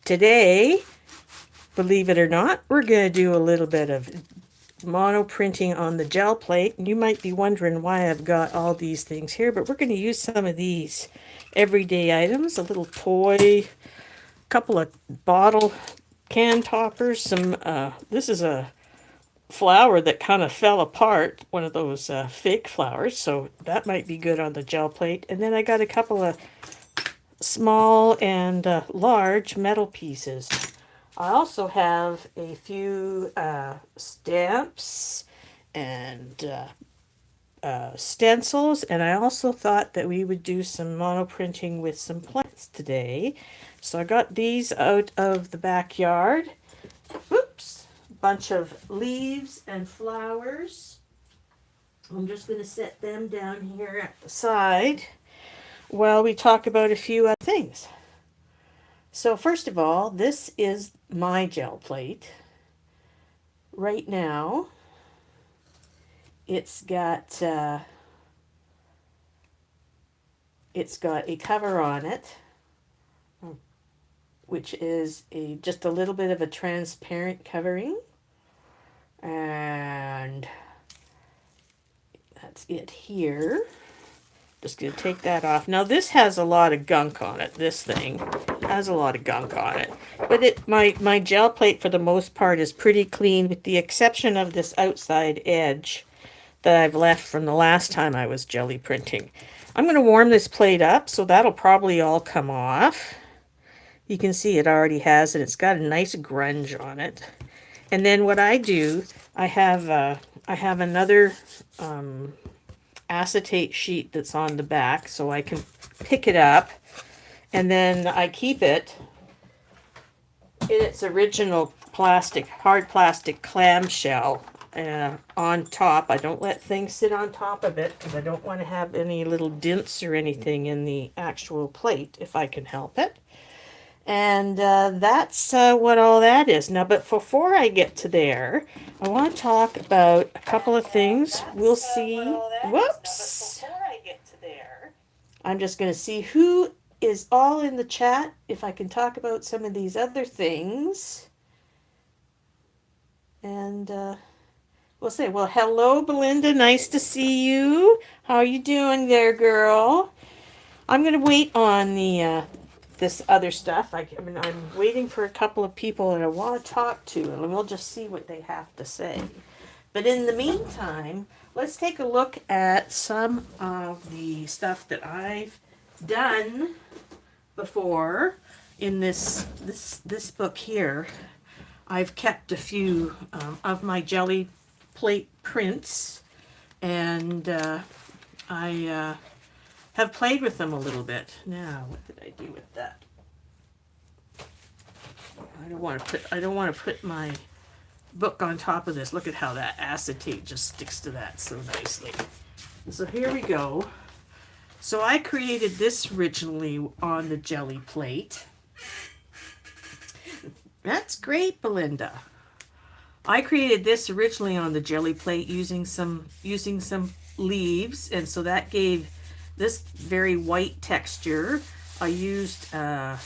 Today, believe it or not, we're going to do a little bit of mono printing on the gel plate. And you might be wondering why I've got all these things here, but we're going to use some of these everyday items, a little toy, couple of bottle can toppers, this is a flower that kind of fell apart, one of those fake flowers, so that might be good on the gel plate. And then I got a couple of small and large metal pieces. I also have a few stamps and stencils, and I also thought that we would do some mono printing with some plants today. So I got these out of the backyard. Oops, bunch of leaves and flowers. I'm just going to set them down here at the side while we talk about a few other things. So first of all, this is my gel plate. Right now, it's got a cover on it, which is just a little bit of a transparent covering, and that's it here. Just gonna take that off. Now this has a lot of gunk on it. This thing has a lot of gunk on it, but my gel plate for the most part is pretty clean, with the exception of this outside edge that I've left from the last time I was jelly printing. I'm going to warm this plate up, so that'll probably all come off. You can see it already has it. It's got a nice grunge on it. And then what I do, I have another acetate sheet that's on the back, so I can pick it up, and then I keep it in its original hard plastic clamshell on top. I don't let things sit on top of it because I don't want to have any little dents or anything in the actual plate if I can help it. And that's what all that is. Now, but before I get to there, I want to talk about a couple of things. We'll see. Whoops. I'm just going to see who is all in the chat, if I can talk about some of these other things. And we'll say, well, hello, Belinda. Nice to see you. How are you doing there, girl? I'm going to wait on the this other stuff. I'm waiting for a couple of people that I want to talk to, and we'll just see what they have to say. But in the meantime, let's take a look at some of the stuff that I've done before in this book here. I've kept a few of my jelly plate prints, and I have played with them a little bit. Now, what did I do with that? I don't want to put my book on top of this. Look at how that acetate just sticks to that so nicely. So here we go. So I created this originally on the jelly plate. That's great, Belinda. I created this originally on the jelly plate using some leaves, and so that gave this very white texture. I used a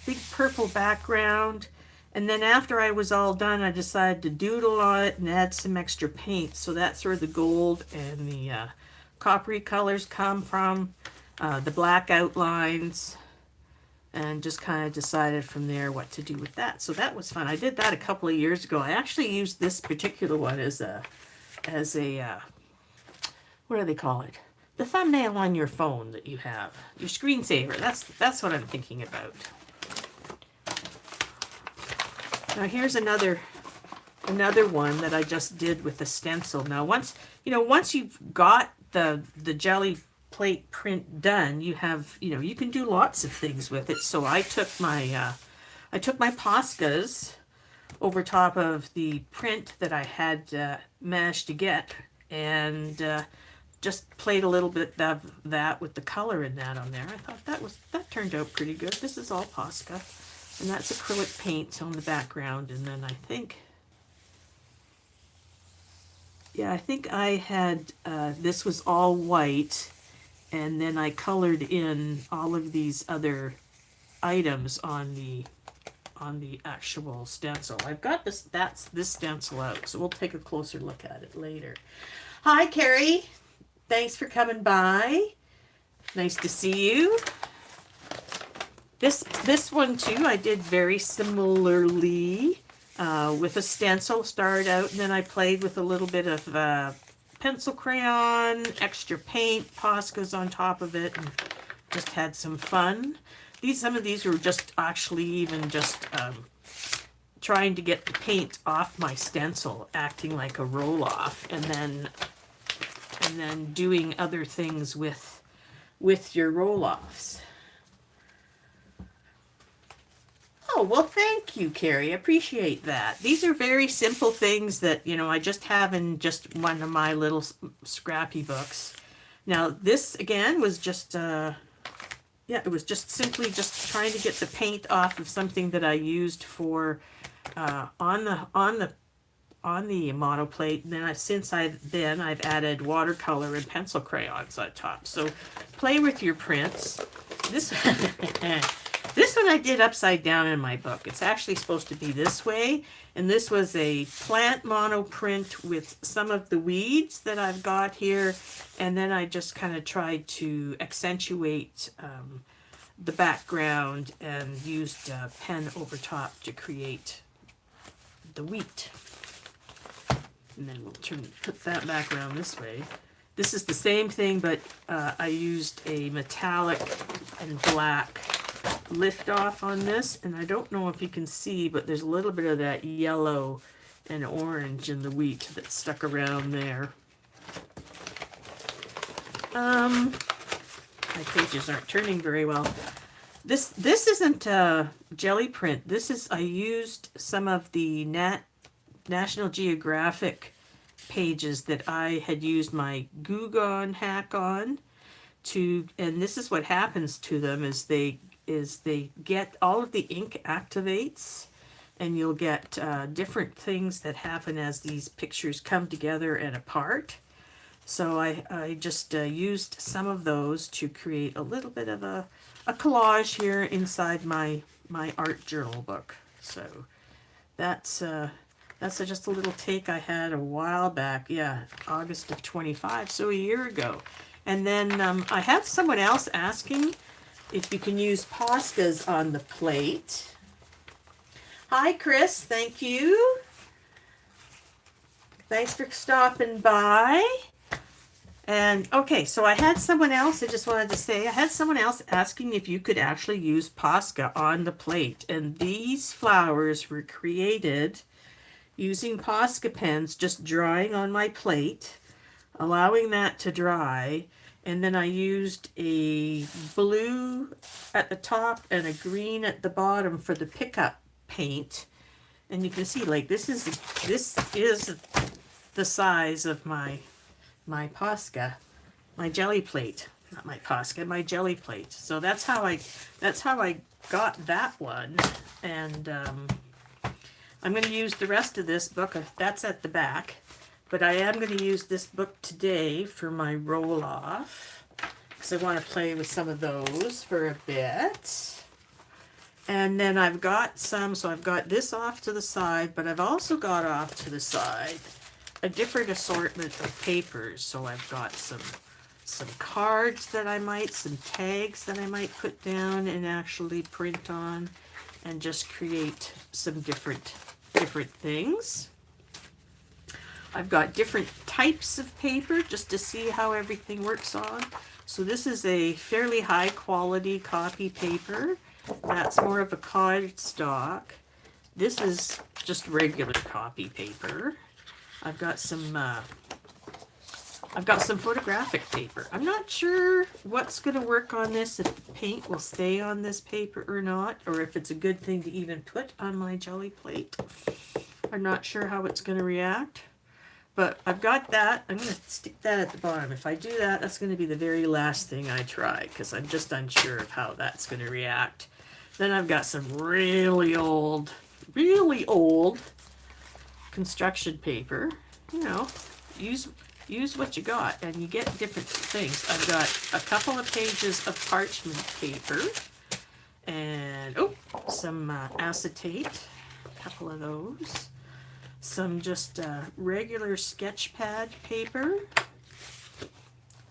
big purple background, and then after I was all done, I decided to doodle on it and add some extra paint. So that's where the gold and the coppery colors come from, the black outlines, and just kind of decided from there what to do with that. So that was fun. I did that a couple of years ago. I actually used this particular one as a what do they call it? The thumbnail on your phone that you have, your screensaver. That's what I'm thinking about. Now here's another one that I just did with a stencil. Now once you've got the jelly plate print done, you can do lots of things with it. So I took my Poscas over top of the print that I had managed to get, and just played a little bit of that with the color in that on there. I thought that turned out pretty good. This is all Posca, and that's acrylic paint on the background. And then I think I had this was all white, and then I colored in all of these other items on the actual stencil. I've got this stencil out, so we'll take a closer look at it later. Hi, Carrie. Thanks for coming by. Nice to see you. This one too, I did very similarly with a stencil. Started out, and then I played with a little bit of pencil crayon, extra paint, Poscas on top of it, and just had some fun. Some of these were just actually even just trying to get the paint off my stencil, acting like a roll-off, and then doing other things with your roll-offs. Oh, well, thank you, Carrie. I appreciate that. These are very simple things that, you know, I just have in just one of my little scrappy books. Now, this, again, was just, yeah, it was just simply just trying to get the paint off of something that I used for, on the monoplate. And then I've added watercolor and pencil crayons on top. So play with your prints. This this one I did upside down in my book. It's actually supposed to be this way. And this was a plant mono print with some of the weeds that I've got here. And then I just kind of tried to accentuate the background and used pen over top to create the wheat. And then we'll put that back around this way. This is the same thing, but I used a metallic and black lift off on this, and I don't know if you can see, but there's a little bit of that yellow and orange in the wheat that's stuck around there. My pages aren't turning very well. This isn't a jelly print. I used some of the National Geographic pages that I had used my Goo Gone hack on to, and this is what happens to them is they get all of the ink activates, and you'll get different things that happen as these pictures come together and apart. So I just used some of those to create a little bit of a collage here inside my art journal book. So that's just a little take I had a while back. Yeah, August of 25, so a year ago. And then I had someone else asking if you can use Poscas on the plate. Hi, Chris. Thank you. Thanks for stopping by. And okay, so I had someone else, I just wanted to say, I had someone else asking if you could actually use Posca on the plate. And these flowers were created using Posca pens, just drying on my plate, allowing that to dry. And then I used a blue at the top and a green at the bottom for the pickup paint. And you can see, like, this is the size of my Posca, my Gelli Plate, not my Posca, my Gelli Plate. So that's how I got that one. And I'm going to use the rest of this book. That's at the back, but I am going to use this book today for my roll off because I want to play with some of those for a bit. And then I've got some, so I've got this off to the side, but I've also got off to the side a different assortment of papers. So I've got some cards that some tags that I might put down and actually print on and just create some different things. I've got different types of paper just to see how everything works on. So this is a fairly high quality copy paper. That's more of a cardstock. This is just regular copy paper. I've got some photographic paper. I'm not sure what's going to work on this, if the paint will stay on this paper or not, or if it's a good thing to even put on my Gelli Plate. I'm not sure how it's going to react, but I've got that. I'm going to stick that at the bottom. If I do that, that's going to be the very last thing I try because I'm just unsure of how that's going to react. Then I've got some really old construction paper. You know, use what you got and you get different things. I've got a couple of pages of parchment paper, And oh, some acetate, a couple of those. Some just regular sketch pad paper.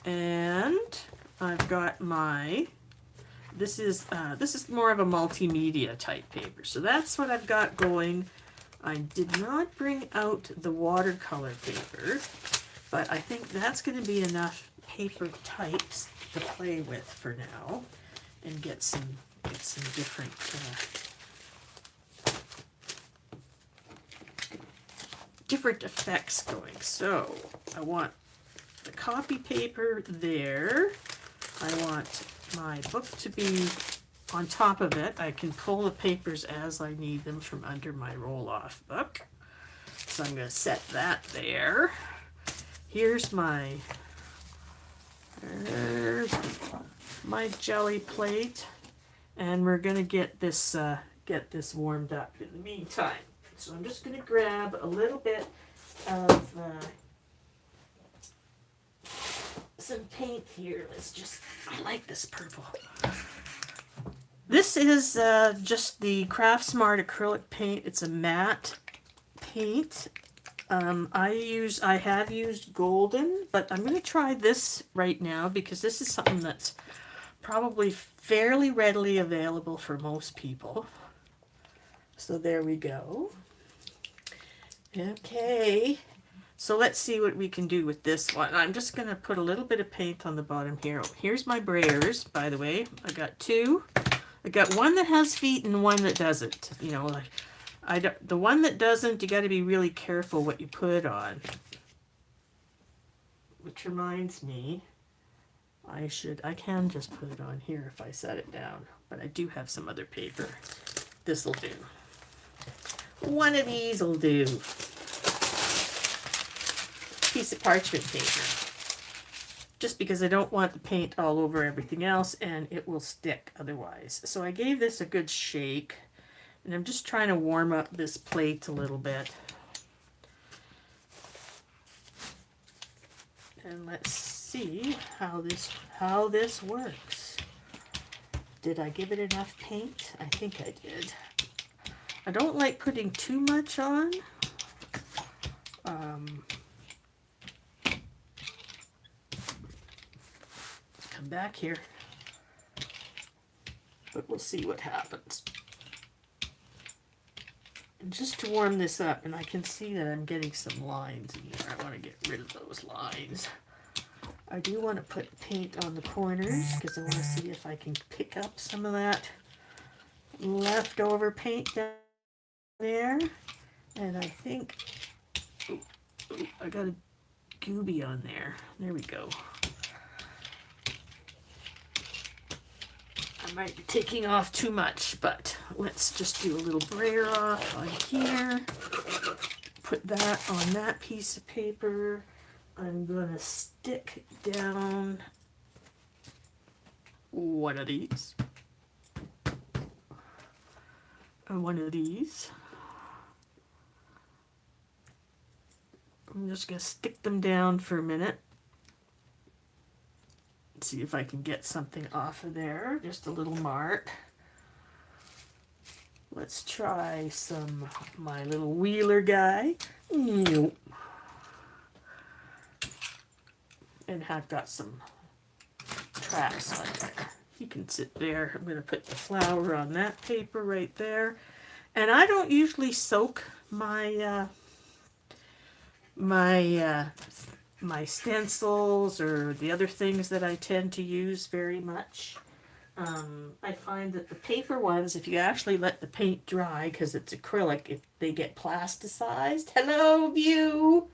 And I've got my, this is more of a multimedia type paper. So that's what I've got going. I did not bring out the watercolor paper, but I think that's going to be enough paper types to play with for now and get some different different effects going. So I want the copy paper there. I want my book to be on top of it. I can pull the papers as I need them from under my roll-off book. So I'm going to set that there. Here's my Gelli Plate, and we're going to get this warmed up in the meantime. So I'm just going to grab a little bit of some paint here. I like this purple. This is just the Craft Smart acrylic paint. It's a matte paint. I have used golden, but I'm going to try this right now because this is something that's probably fairly readily available for most people. So there we go. Okay, so let's see what we can do with this one. I'm just going to put a little bit of paint on the bottom here. Here's my brayers, by the way. I got two. I got one that has feet and one that doesn't. You know, like the one that doesn't, you got to be really careful what you put on. Which reminds me, I can just put it on here if I set it down, but I do have some other paper. This'll do. One of these will do. Piece of parchment paper. Just because I don't want the paint all over everything else and it will stick otherwise. So I gave this a good shake, and I'm just trying to warm up this plate a little bit. And let's see how this works. Did I give it enough paint? I think I did. I don't like putting too much on. Come back here. But we'll see what happens. And just to warm this up, and I can see that I'm getting some lines in there. I want to get rid of those lines. I do want to put paint on the corners because I want to see if I can pick up some of that leftover paint down there. And I think I got a gooby on there. There we go. I might be taking off too much, but let's just do a little brayer off on here. Put that on that piece of paper. I'm going to stick down one of these. And one of these. I'm just going to stick them down for a minute. See if I can get something off of there. Just a little mark. Let's try my little wheeler guy. Nope. And I've got some tracks on there. He can sit there. I'm going to put the flower on that paper right there. And I don't usually soak my my stencils or the other things that I tend to use very much. I find that the paper ones, if you actually let the paint dry, because it's acrylic, they get plasticized. Hello, View!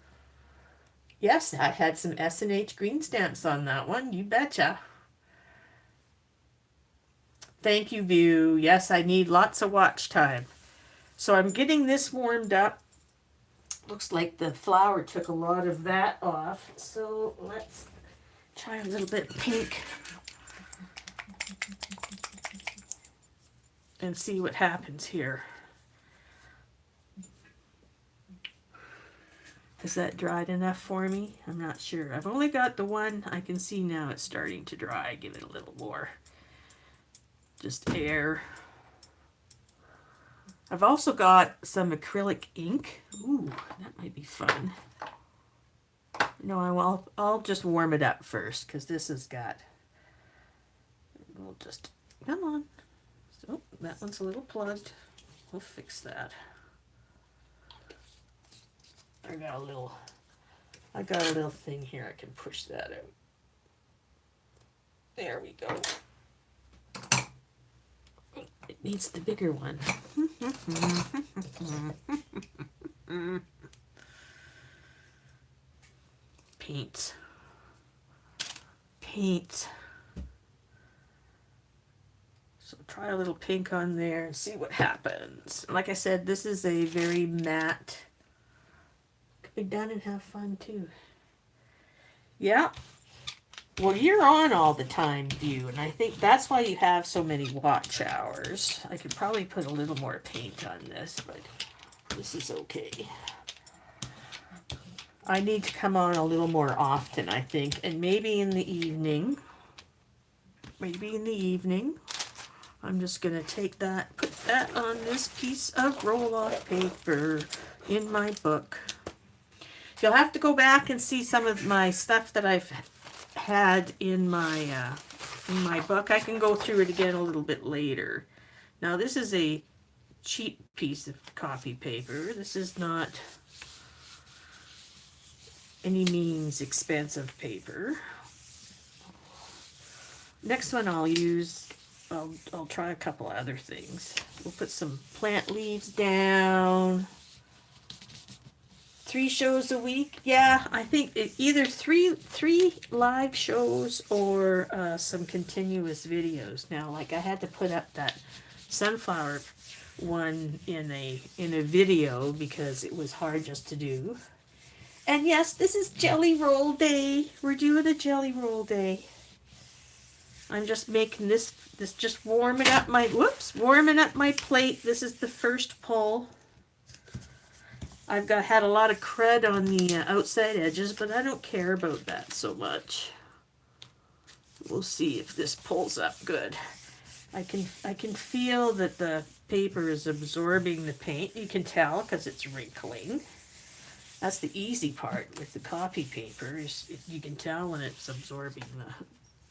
Yes, I had some S&H green stamps on that one. You betcha. Thank you, View. Yes, I need lots of watch time. So I'm getting this warmed up. Looks like the flour took a lot of that off. So let's try a little bit of pink and see what happens here. Is that dried enough for me? I'm not sure. I've only got the one. I can see now it's starting to dry. Give it a little more. just air. I've also got some acrylic ink. Ooh, that might be fun. No, I'll just warm it up first because this has got. We'll just come on. So that one's a little plugged. We'll fix that. I got a little thing here. I can push that out. There we go. It needs the bigger one. Paint. So try a little pink on there and see what happens. Like I said, this is a very matte. Could be done and have fun too. Yeah. Well, you're on all the time, View, and I think that's why you have so many watch hours. I could probably put a little more paint on this, but this is okay. I need to come on a little more often, I think, and maybe in the evening. I'm just going to take that, put that on this piece of roll-off paper in my book. You'll have to go back and see some of my stuff that I've had in my book. I can go through it again a little bit later. Now, this is a cheap piece of copy paper. This is not any means expensive paper. Next one I'll try a couple other things. We'll put some plant leaves down. 3 shows a week. Yeah, I think either three live shows or some continuous videos. Now, like I had to put up that sunflower one in a video because it was hard just to do. And yes, this is jelly roll day. We're doing a jelly roll day. I'm just making this just warming up my plate. This is the first pull. I've had a lot of crud on the outside edges, but I don't care about that so much. We'll see if this pulls up good. I can feel that the paper is absorbing the paint. You can tell because it's wrinkling. That's the easy part with the copy paper, is you can tell when it's absorbing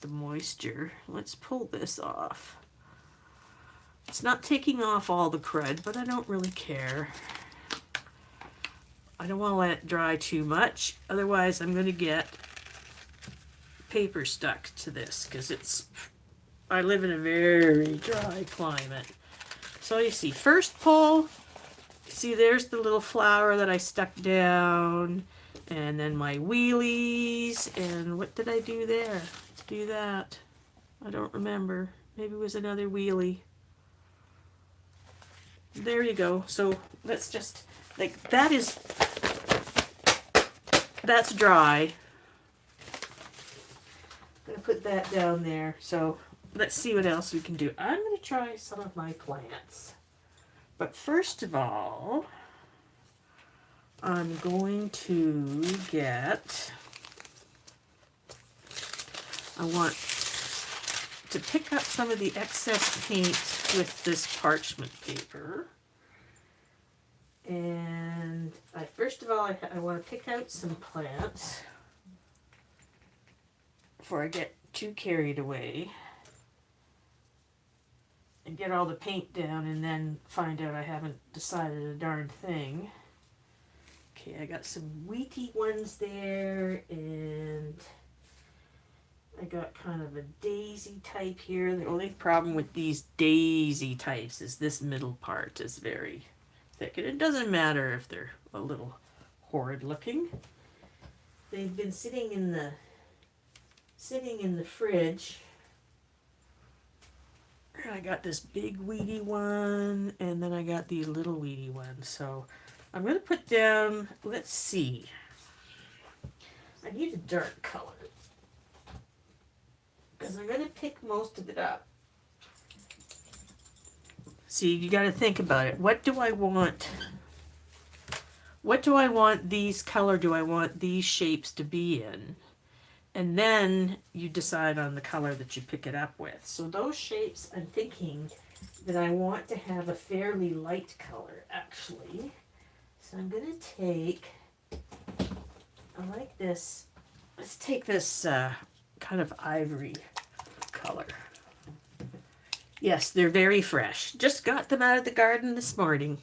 the moisture. Let's pull this off. It's not taking off all the crud, but I don't really care. I don't want to let it dry too much, otherwise I'm going to get paper stuck to this because I live in a very dry climate. So you see, first pull, see there's the little flower that I stuck down, and then my wheelies, and what did I do there to do that? I don't remember. Maybe it was another wheelie. There you go. So let's just, like, that's dry. I'm going to put that down there. So let's see what else we can do. I'm going to try some of my plants. But first of all, I'm going to I want to pick up some of the excess paint with this parchment paper. And first of all, I want to pick out some plants before I get too carried away and get all the paint down and then find out I haven't decided a darn thing. Okay, I got some wheaty ones there, and I got kind of a daisy type here. The only problem with these daisy types is this middle part is very thick, and it doesn't matter if they're a little horrid looking. They've been sitting in the fridge. I got this big weedy one, and then I got these little weedy ones. So I'm going to put down, let's see. I need a dark color because I'm going to pick most of it up. See, you got to think about it. What do I want? What do I want these color? Do I want these shapes to be in? and then you decide on the color that you pick it up with. So those shapes, I'm thinking that I want to have a fairly light color, actually. So I'm going to take, I like this, let's take this kind of ivory color. Yes, they're very fresh. Just got them out of the garden this morning.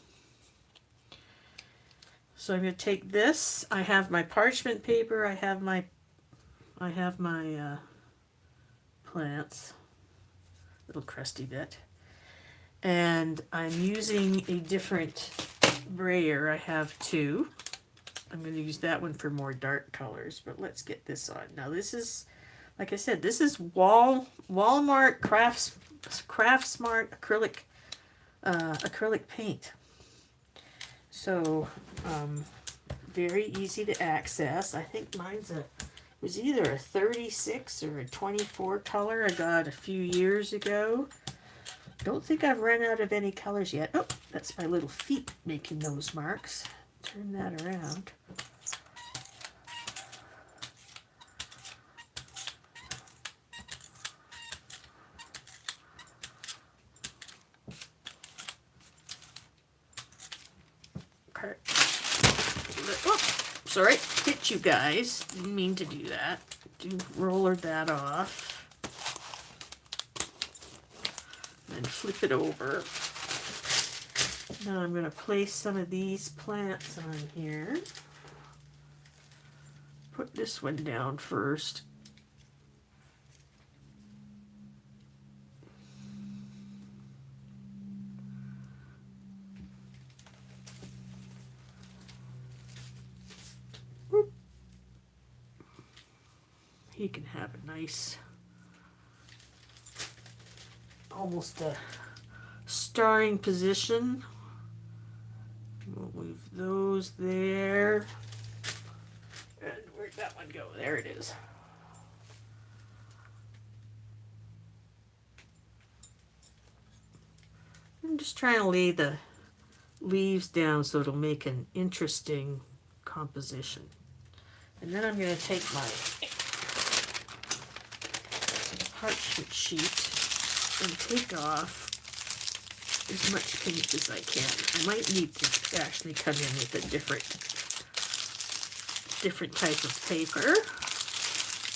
So I'm going to take this. I have my parchment paper. I have my plants. Little crusty bit. And I'm using a different brayer. I have two. I'm going to use that one for more dark colors, but let's get this on. Now this is, like I said, this is Walmart Craftsmart acrylic paint. So very easy to access. I think mine's was either a 36 or a 24 color I got a few years ago. Don't think I've run out of any colors yet. Oh, that's my little feet making those marks. Turn that around. Okay. Oh, sorry, hit you guys. Didn't mean to do that. Roller that off. And flip it over. Now I'm going to place some of these plants on here. Put this one down first. Whoop. He can have a nice, almost a starring position. We'll leave those there. And where'd that one go? There it is. I'm just trying to lay the leaves down so it'll make an interesting composition. And then I'm going to take my parchment sheet and take off as much paint as I can. I might need to actually come in with a different type of paper.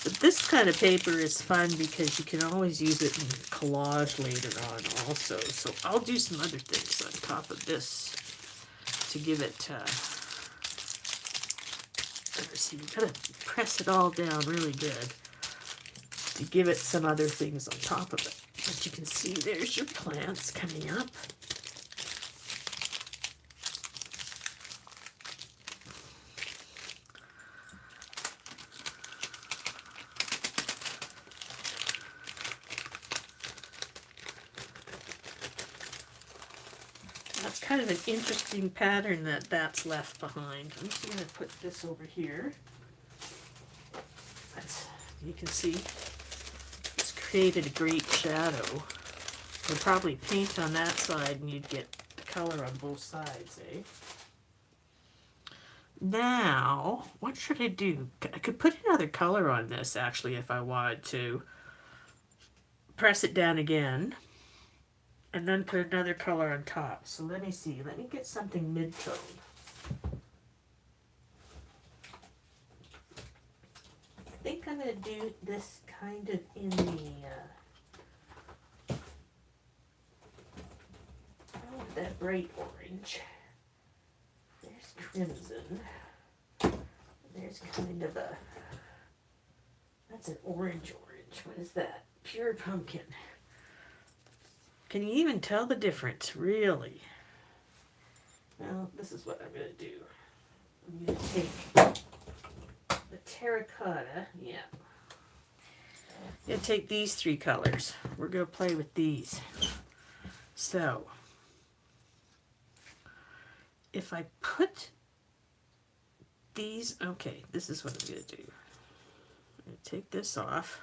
But this kind of paper is fun because you can always use it in collage later on also. So I'll do some other things on top of this to give it, see, you gotta press it all down really good to give it some other things on top of it. But you can see there's your plants coming up. That's kind of an interesting pattern that's left behind. I'm just going to put this over here. You can see it's created a great shadow. You'd probably paint on that side and you'd get the color on both sides, eh? Now, what should I do? I could put another color on this actually if I wanted to. Press it down again. And then put another color on top. So let me see. Let me get something mid-tone. I think I'm going to do this kind of in the... oh, that bright orange. There's crimson. There's kind of a... that's an orange. What is that? Pure pumpkin. Can you even tell the difference, really? Well, this is what I'm going to do. I'm going to take the terracotta, yeah. I'm going to take these three colors. We're going to play with these. So, if I put these, okay, this is what I'm going to do. I'm going to take this off.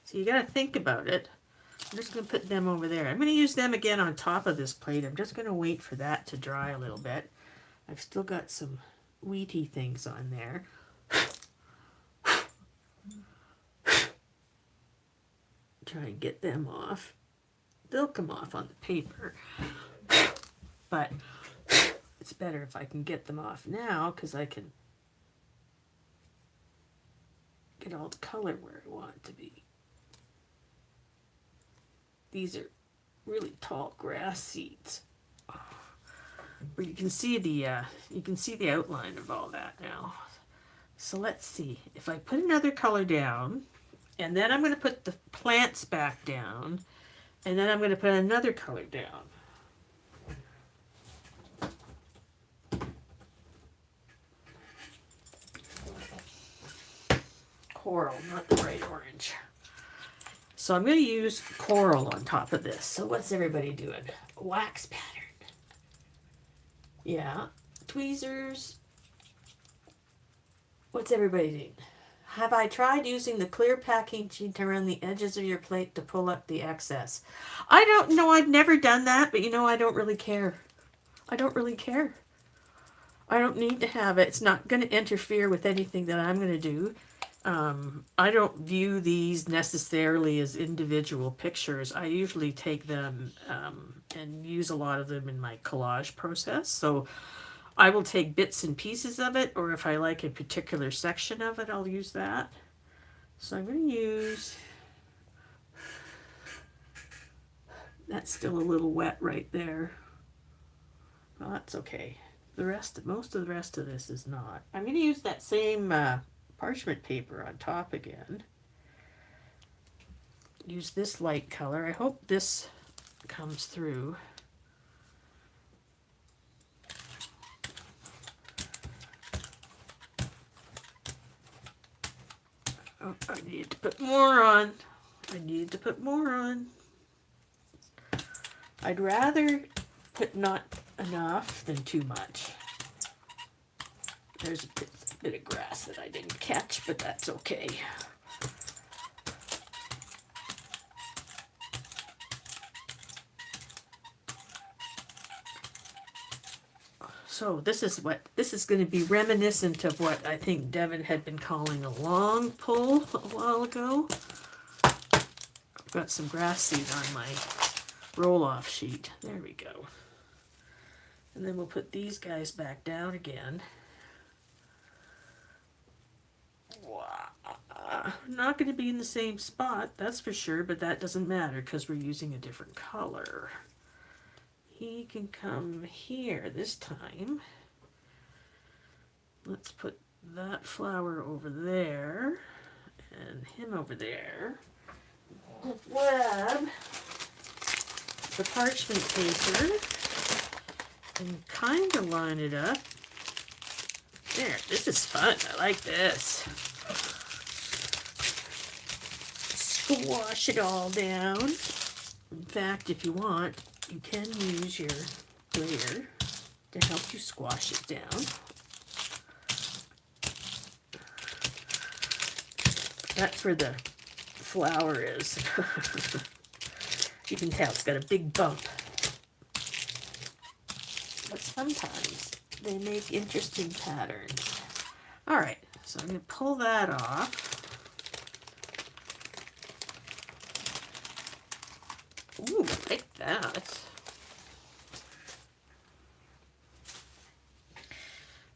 So you got to think about it. I'm just going to put them over there. I'm going to use them again on top of this plate. I'm just going to wait for that to dry a little bit. I've still got some wheaty things on there. Try and get them off. They'll come off on the paper, but it's better if I can get them off now because I can get all the color where I want it to be. These are really tall grass seeds. But you can see the outline of all that now. So let's see. If I put another color down, and then I'm going to put the plants back down, and then I'm going to put another color down. Coral, not the bright orange. So I'm going to use coral on top of this. So what's everybody doing? Wax pattern. Yeah. Tweezers. What's everybody doing? Have I tried using the clear packing sheet around the edges of your plate to pull up the excess? I don't know. I've never done that, but you know, I don't really care. I don't really care. I don't need to have it. It's not going to interfere with anything that I'm going to do. I don't view these necessarily as individual pictures. I usually take them and use a lot of them in my collage process. So I will take bits and pieces of it, or if I like a particular section of it, I'll use that. So I'm going to use, that's still a little wet right there. Well, that's okay. Most of the rest of this is not. I'm going to use that same parchment paper on top again. Use this light color. I hope this comes through. Oh, I need to put more on. I need to put more on. I'd rather put not enough than too much. There's a bit of grass that I didn't catch, but that's okay. So this is going to be reminiscent of what I think Devin had been calling a long pull a while ago. I've got some grass seed on my roll-off sheet. There we go. And then we'll put these guys back down again. Not going to be in the same spot, that's for sure, but that doesn't matter because we're using a different color. He can come here this time. Let's put that flower over there and him over there. We'll grab the parchment paper and kind of line it up. There, this is fun. I like this. Squash it all down. In fact, if you want, you can use your grater to help you squash it down. That's where the flower is. You can tell it's got a big bump. But sometimes they make interesting patterns. All right, so I'm going to pull that off. Ooh, I like that.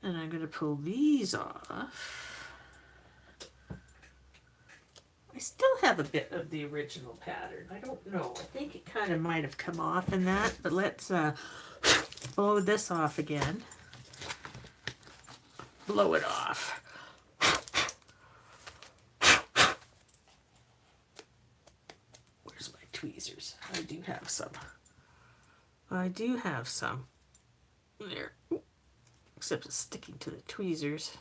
And I'm going to pull these off. I still have a bit of the original pattern. I don't know. I think it kind of might have come off in that, but let's blow this off again. Blow it off. Where's my tweezers? I do have some. I do have some. There. Except it's sticking to the tweezers.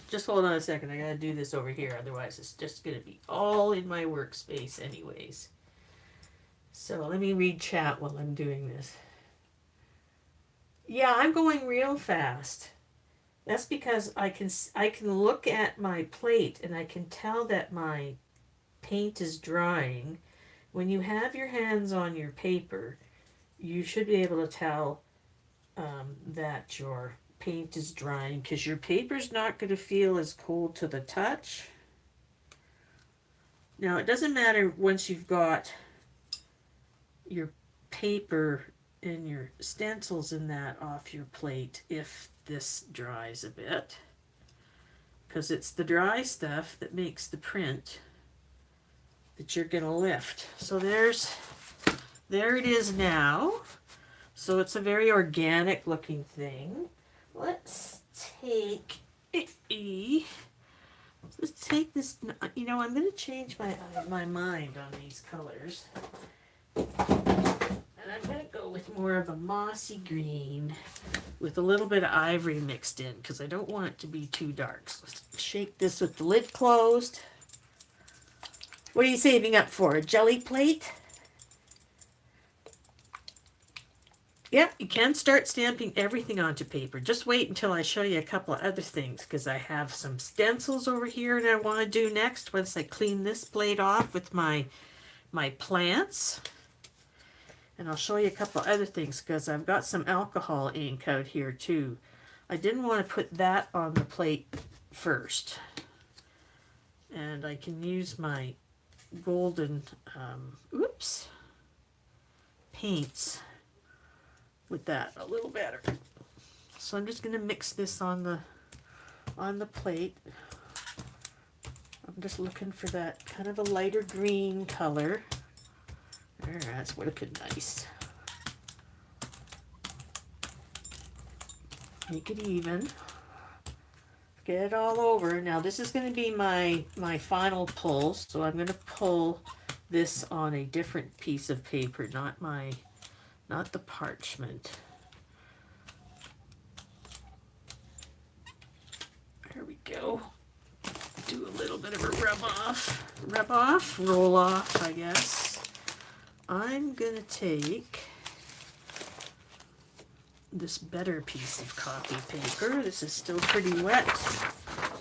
Just hold on a second. I gotta do this over here. Otherwise, it's just gonna be all in my workspace anyways. So let me read chat while I'm doing this. Yeah, I'm going real fast. That's because I can look at my plate and I can tell that my paint is drying. When you have your hands on your paper, you should be able to tell that your paint is drying because your paper's not going to feel as cold to the touch. Now, it doesn't matter once you've got your paper and your stencils and that off your plate if this dries a bit, because it's the dry stuff that makes the print that you're going to lift. So there it is now. So it's a very organic looking thing. Let's take this. You know, I'm going to change my mind on these colors. And I'm going to go with more of a mossy green with a little bit of ivory mixed in because I don't want it to be too dark. So let's shake this with the lid closed. What are you saving up for? A jelly plate? Yep, you can start stamping everything onto paper. Just wait until I show you a couple of other things because I have some stencils over here and I want to do next once I clean this plate off with my plants. And I'll show you a couple of other things because I've got some alcohol ink out here too. I didn't want to put that on the plate first. And I can use my golden paints with that a little better. So I'm just going to mix this on the plate. I'm just looking for that kind of a lighter green color. There, that's looking nice. Make it even. Get it all over. Now this is going to be my final pull, so I'm going to pull this on a different piece of paper, not the parchment. There we go. Do a little bit of a roll off, I guess. I'm going to take this better piece of copy paper. This is still pretty wet.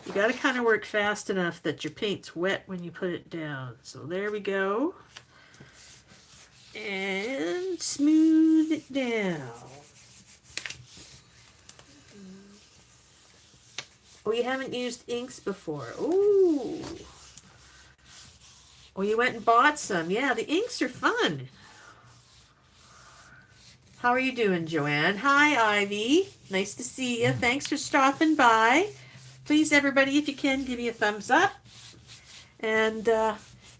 You got to kind of work fast enough that your paint's wet when you put it down. So there we go. And smooth it down. Oh, you haven't used inks before. Ooh. Oh, you went and bought some. Yeah, the inks are fun. How are you doing, Joanne? Hi, Ivy. Nice to see you. Thanks for stopping by. Please, everybody, if you can, give me a thumbs up. And,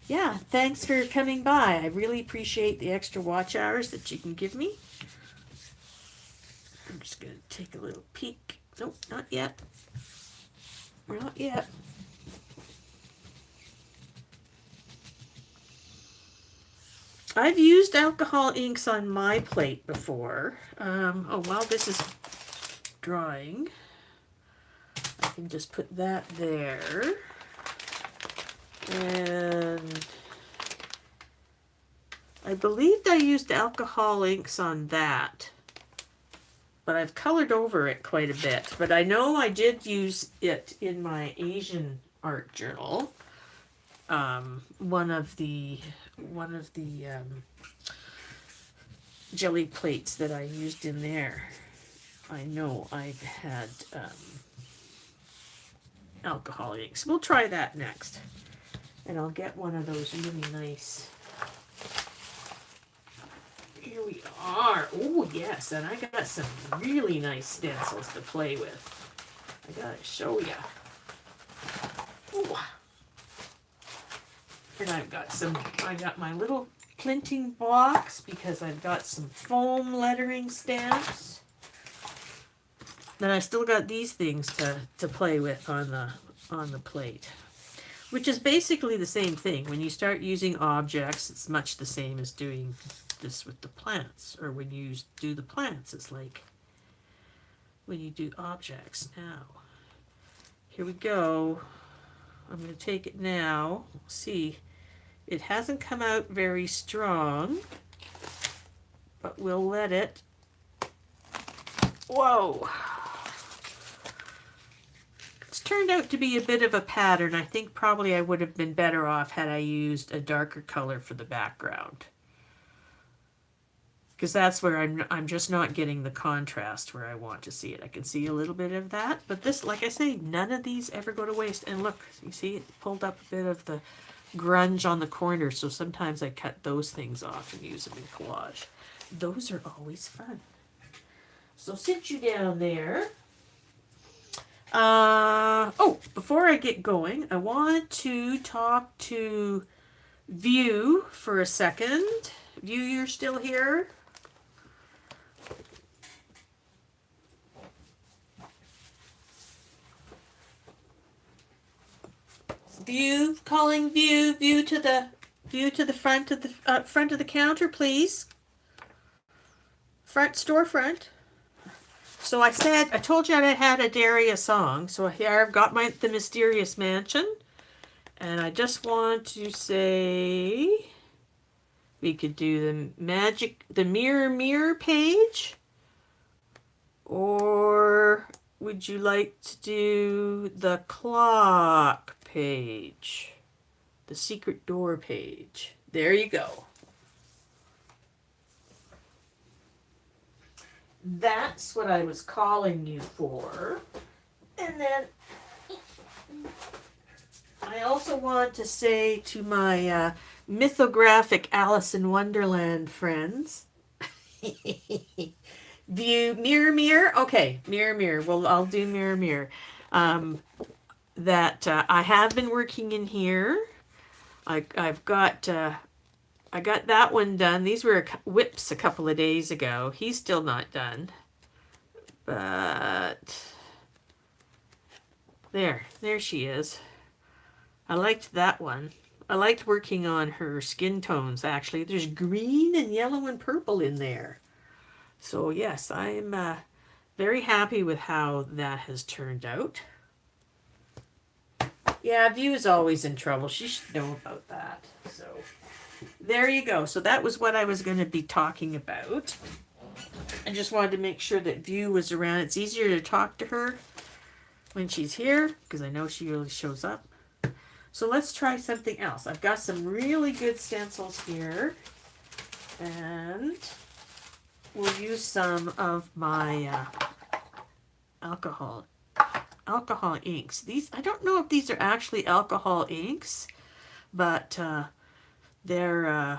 yeah, thanks for coming by. I really appreciate the extra watch hours that you can give me. I'm just going to take a little peek. Nope, not yet. Not yet. I've used alcohol inks on my plate before. While this is drying, I can just put that there. And I believed I used alcohol inks on that, but I've colored over it quite a bit. But I know I did use it in my Asian art journal. One of the jelly plates that I used in there, I know I had alcohol inks. We'll try that next. And I'll get one of those really nice. Here we are. Oh, yes. And I got some really nice stencils to play with. I gotta show you. Ooh. And I got my little printing box because I've got some foam lettering stamps. Then I still got these things to play with on the plate, which is basically the same thing. When you start using objects, it's much the same as doing this with the plants, or when you do the plants, it's like when you do objects. Now, here we go. I'm going to take it now. See, it hasn't come out very strong, but we'll let it. Whoa! It's turned out to be a bit of a pattern. I think probably I would have been better off had I used a darker color for the background, because that's where I'm just not getting the contrast where I want to see it. I can see a little bit of that, but this, like I say, none of these ever go to waste. And look, you see it pulled up a bit of the grunge on the corner, so sometimes I cut those things off and use them in collage. Those are always fun. So sit you down there. Oh, before I get going, I want to talk to View for a second. View, you're still here? View, calling View. View to the front of the counter, please. Storefront. So I told you I had a Daria song. So here I've got the Mysterious Mansion. And I just want to say we could do the mirror page. Or would you like to do the clock page? The secret door page. There you go. That's what I was calling you for. And then I also want to say to my mythographic Alice in Wonderland friends, View, mirror. Okay, mirror. Well, I'll do mirror. That I have been working in here. I got that one done. These were whips a couple of days ago. He's still not done. But there she is. I liked that one. I liked working on her skin tones, actually. There's green and yellow and purple in there. So yes, I'm very happy with how that has turned out. Yeah, View is always in trouble. She should know about that. So there you go. So that was what I was going to be talking about. I just wanted to make sure that View was around. It's easier to talk to her when she's here because I know she really shows up. So let's try something else. I've got some really good stencils here. And we'll use some of my alcohol inks. These, I don't know if these are actually alcohol inks, but they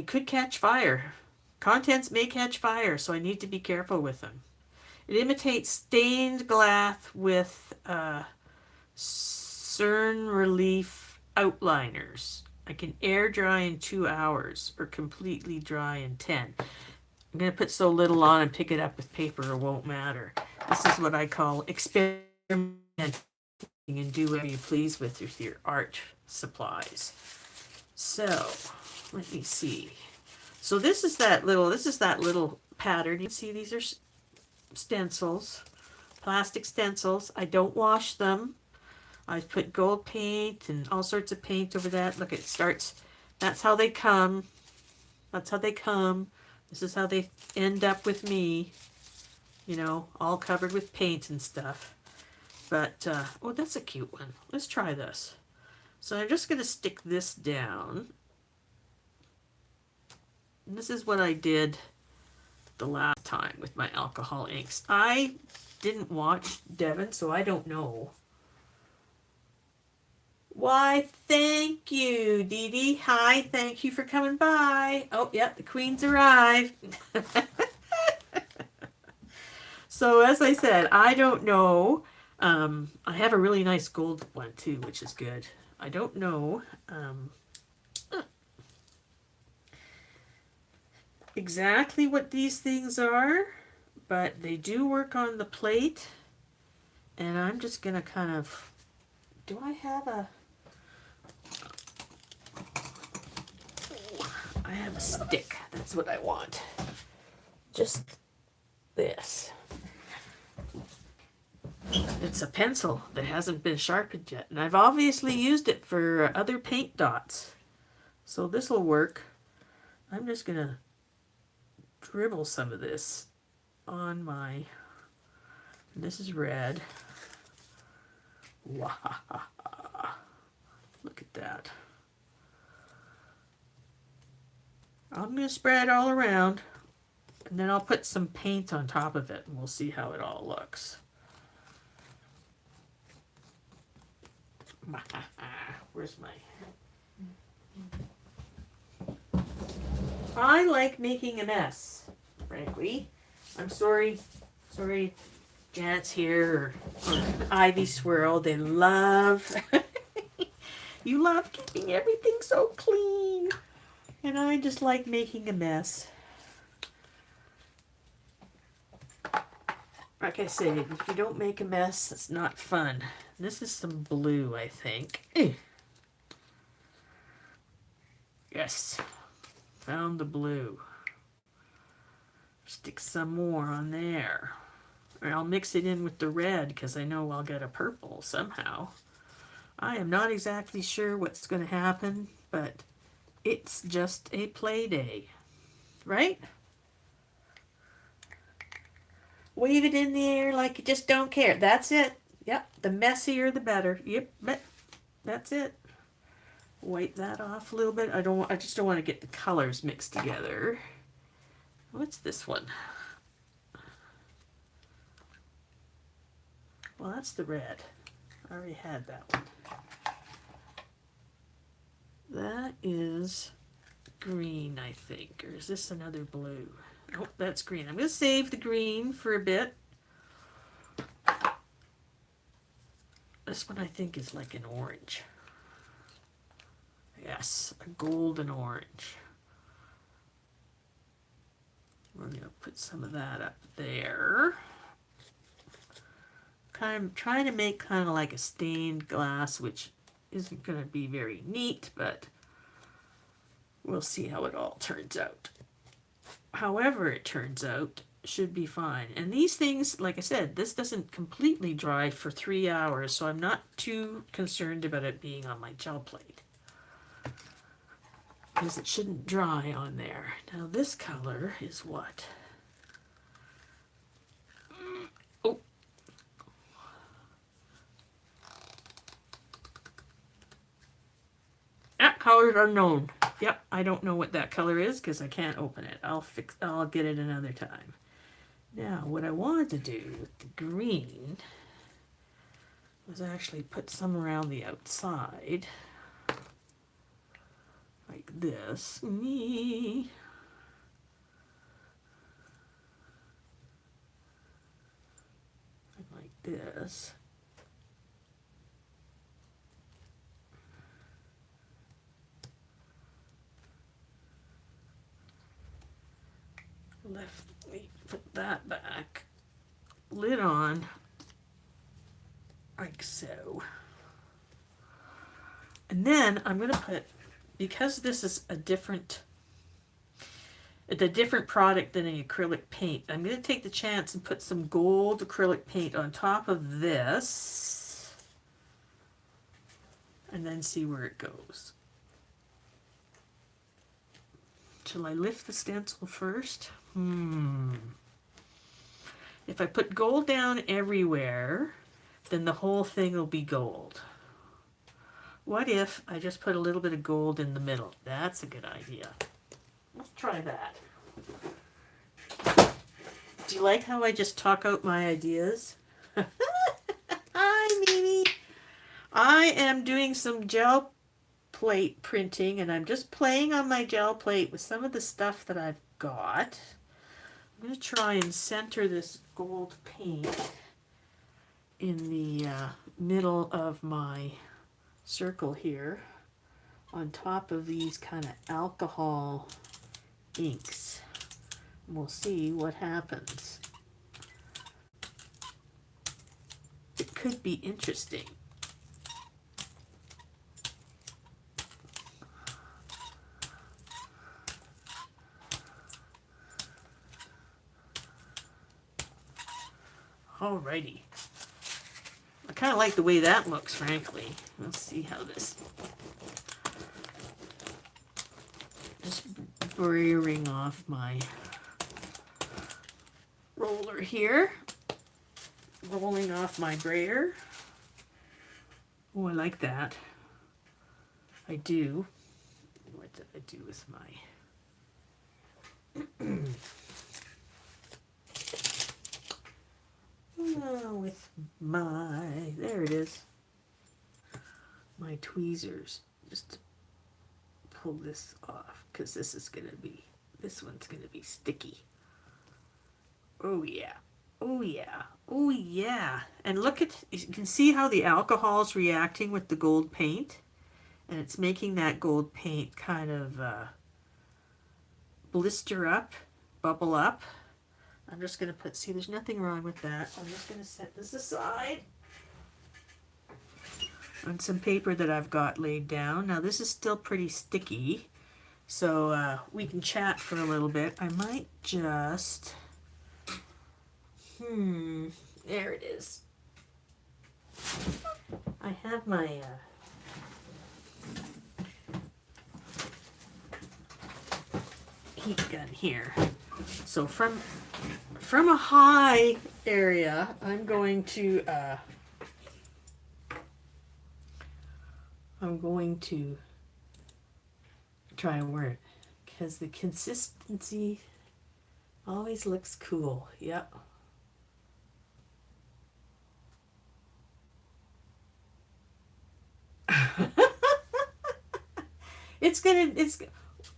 could catch fire. Contents may catch fire, so I need to be careful with them. It imitates stained glass with Cern Relief outliners. I can air dry in 2 hours or completely dry in 10. I'm going to put so little on and pick it up with paper, it won't matter. This is what I call experimenting and do whatever you please with your art supplies. So, let me see. So this is that little pattern. You can see these are stencils, plastic stencils. I don't wash them. I put gold paint and all sorts of paint over that. Look, it starts. That's how they come. This is how they end up with me. You know, all covered with paint and stuff. But, oh, that's a cute one. Let's try this. So I'm just going to stick this down. And this is what I did the last time with my alcohol inks. I didn't watch Devon, so I don't know. Why, thank you, Dee Dee. Hi, thank you for coming by. Oh, yep, the Queen's arrived. So, as I said, I don't know. I have a really nice gold one, too, which is good. I don't know exactly what these things are, but they do work on the plate. And I'm just going to kind of... Do I have a... I have a stick. That's what I want. Just this. It's a pencil that hasn't been sharpened yet. And I've obviously used it for other paint dots. So this will work. I'm just going to dribble some of this on my... This is red. Wow. Look at that. I'm going to spread it all around, and then I'll put some paint on top of it, and we'll see how it all looks. Where's my... I like making a mess, frankly. I'm sorry, Janet's here, or Ivy Swirl. They love, you love keeping everything so clean. And I just like making a mess. Like I say, if you don't make a mess, it's not fun. This is some blue, I think. Yes, found the blue. Stick some more on there. Or I'll mix it in with the red because I know I'll get a purple somehow. I am not exactly sure what's going to happen, but it's just a play day, right? Wave it in the air like you just don't care. That's it. Yep, the messier the better. Yep, that's it. Wipe that off a little bit. I just don't want to get the colors mixed together. What's this one? Well, that's the red. I already had that one. That is green, I think. Or is this another blue? Oh, that's green. I'm going to save the green for a bit. This one I think is like an orange. Yes, a golden orange. We're going to put some of that up there. Kind of trying to make kind of like a stained glass, which isn't going to be very neat, but we'll see how it all turns out. However it turns out, should be fine. And these things, like I said, this doesn't completely dry for 3 hours, so I'm not too concerned about it being on my gel plate, because it shouldn't dry on there. Now this color is what? Oh. That color's unknown. Yep, I don't know what that color is because I can't open it. I'll get it another time. Now, what I wanted to do with the green was actually put some around the outside. Like this. Like this. Put that back, lid on, like so. And then I'm going to put, because this is a different product than an acrylic paint, I'm going to take the chance and put some gold acrylic paint on top of this, and then see where it goes. Shall I lift the stencil first? If I put gold down everywhere, then the whole thing will be gold. What if I just put a little bit of gold in the middle? That's a good idea. Let's try that. Do you like how I just talk out my ideas? Hi, Mimi. I am doing some gel plate printing, and I'm just playing on my gel plate with some of the stuff that I've got. I'm going to try and center this gold paint in the middle of my circle here on top of these kind of alcohol inks. We'll see what happens. It could be interesting. Alrighty. I kind of like the way that looks, frankly. Let's see how this... Just braiding off my roller here. Rolling off my brayer. Oh, I like that. I do. What did I do with my... there it is. my tweezers just to pull this off, because this one's gonna be sticky. Oh yeah, oh yeah, oh yeah. And look at, you can see how the alcohol is reacting with the gold paint, and it's making that gold paint kind of blister up, bubble up. I'm just gonna put, see, there's nothing wrong with that. I'm just gonna set this aside on some paper that I've got laid down. Now this is still pretty sticky, so we can chat for a little bit. I might just, there it is. I have my heat gun here. So from a high area, I'm going to try and wear it, because the consistency always looks cool. Yep.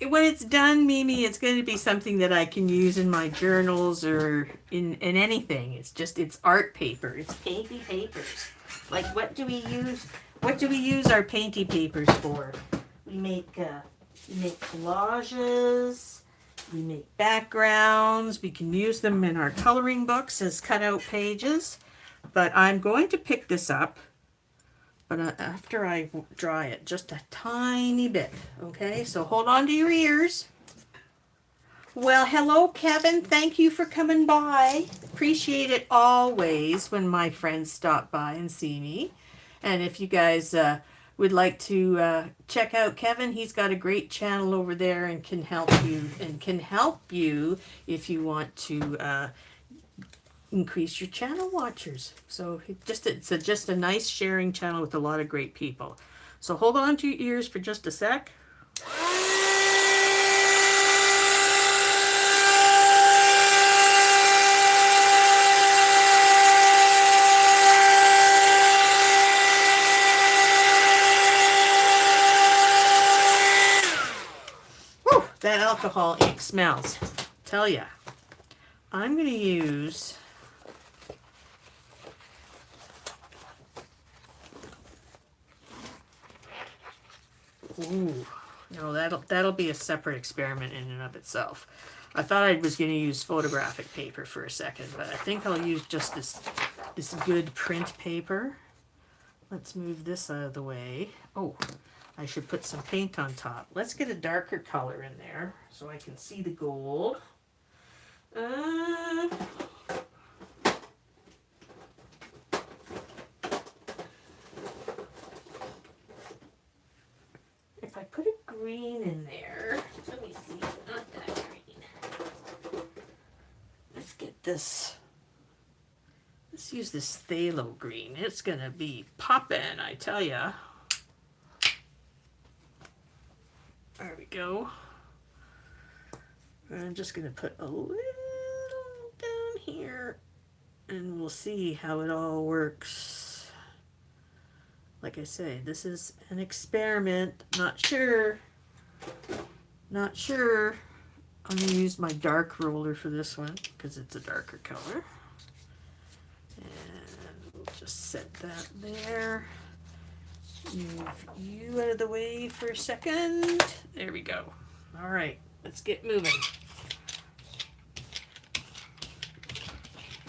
When it's done, Mimi, it's going to be something that I can use in my journals or in anything. It's art paper. It's painty papers. Like, what do we use our painty papers for? We make collages, we make backgrounds, we can use them in our coloring books as cutout pages. But I'm going to pick this up, but after I dry it just a tiny bit, okay? So hold on to your ears. Well, hello, Kevin. Thank you for coming by. Appreciate it always when my friends stop by and see me. And if you guys would like to check out Kevin, he's got a great channel over there and can help you if you want to increase your channel watchers. So it's just a nice sharing channel with a lot of great people. So hold on to your ears for just a sec. Whew, that alcohol ink smells. Tell ya. I'm going to use ooh, no, that'll be a separate experiment in and of itself. I thought I was going to use photographic paper for a second, but I think I'll use just this good print paper. Let's move this out of the way. Oh, I should put some paint on top. Let's get a darker color in there so I can see the gold. If I put a green in there, let me see, not that green. Let's get this. Let's use this phthalo green. It's gonna be poppin', I tell ya. There we go. I'm just gonna put a little down here and we'll see how it all works. Like I say, this is an experiment. Not sure. I'm gonna use my dark roller for this one because it's a darker color. And we'll just set that there. Move you out of the way for a second. There we go. All right, let's get moving.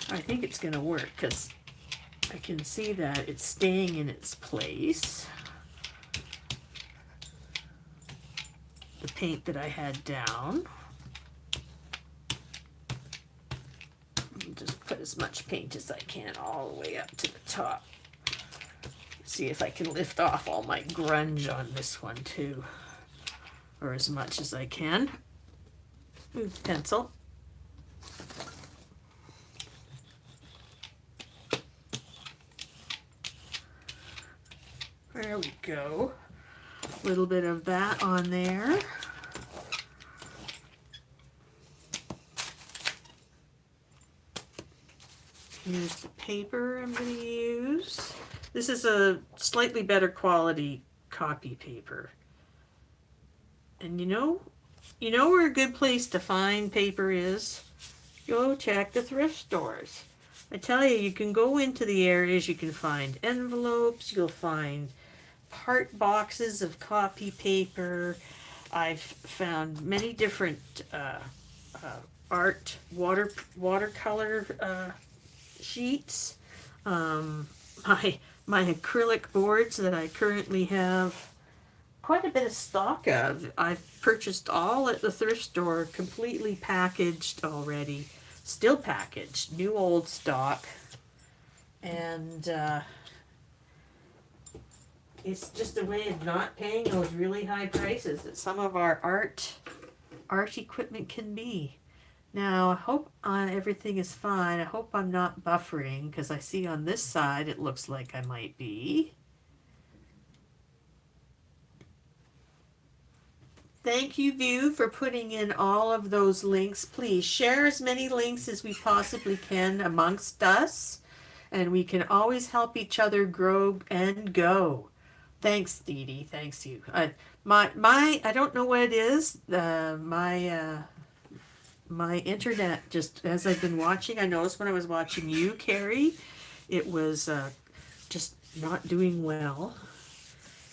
I think it's going to work because I can see that it's staying in its place. The paint that I had down. Just put as much paint as I can all the way up to the top. See if I can lift off all my grunge on this one too, or as much as I can. Move the pencil. There we go. A little bit of that on there. Here's the paper I'm going to use. This is a slightly better quality copy paper. And you know where a good place to find paper is? Go check the thrift stores. I tell you, you can go into the areas, you can find envelopes, you'll find part boxes of copy paper. I've found many different art watercolor sheets. My acrylic boards that I currently have quite a bit of stock of. I've purchased all at the thrift store, completely packaged already, still packaged, new old stock, and it's just a way of not paying those really high prices that some of our art equipment can be. Now, I hope everything is fine. I hope I'm not buffering, because I see on this side it looks like I might be. Thank you, View, for putting in all of those links. Please share as many links as we possibly can amongst us, and we can always help each other grow and go. Thanks, Dee Dee. Thanks you. I don't know what it is. My internet, just as I've been watching, I noticed when I was watching you, Carrie, it was just not doing well.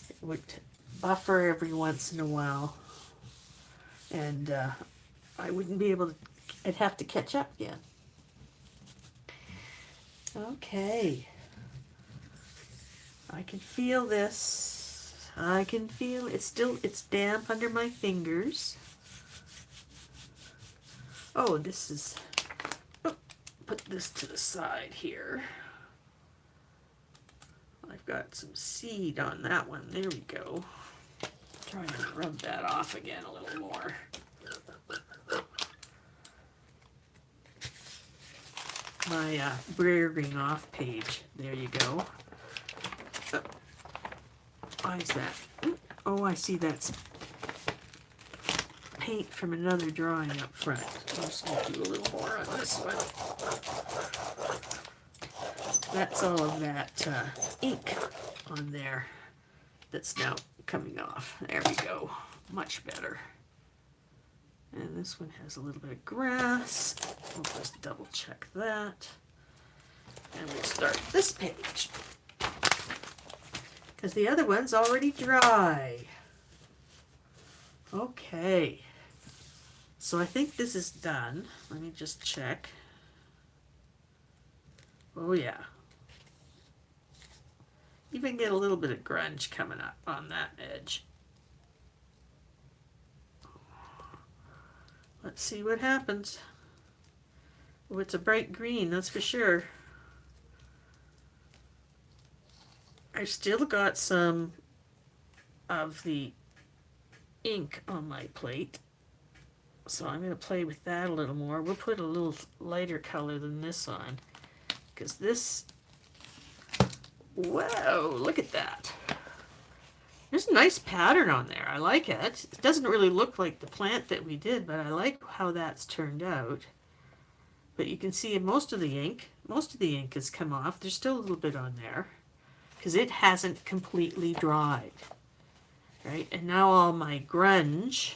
It would buffer every once in a while. And I wouldn't be able to, I'd have to catch up again. Okay. I can feel this. I can feel it's damp under my fingers. Oh, put this to the side here. I've got some seed on that one. There we go. Try to rub that off again a little more. My Breering off page. There you go. Why is that? Oh, I see that's paint from another drawing up front. I'm just going to do a little more on this one. That's all of that ink on there that's now coming off. There we go. Much better. And this one has a little bit of grass. We'll just double check that. And we'll start this page, because the other one's already dry. Okay. So I think this is done. Let me just check. Oh yeah. Even get a little bit of grunge coming up on that edge. Let's see what happens. Oh, it's a bright green, that's for sure. I've still got some of the ink on my plate, so I'm going to play with that a little more. We'll put a little lighter color than this on, because this, whoa, look at that. There's a nice pattern on there. I like it. It doesn't really look like the plant that we did, but I like how that's turned out. But you can see most of the ink has come off. There's still a little bit on there, because it hasn't completely dried. Right? And now all my grunge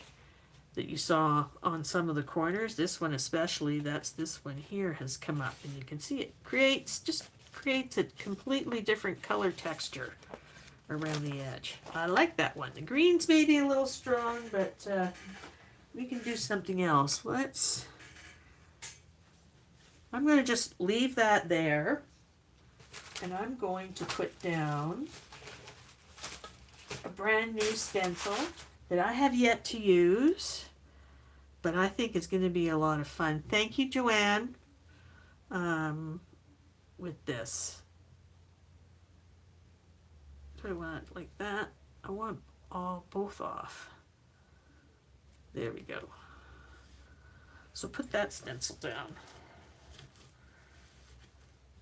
that you saw on some of the corners, this one especially, that's this one here, has come up. And you can see it creates a completely different color texture around the edge. I like that one. The green's maybe a little strong, but we can do something else. I'm going to just leave that there, and I'm going to put down a brand new stencil that I have yet to use, but I think it's going to be a lot of fun. Thank you, Joanne, with this. So I want it like that. I want both off. There we go. So put that stencil down.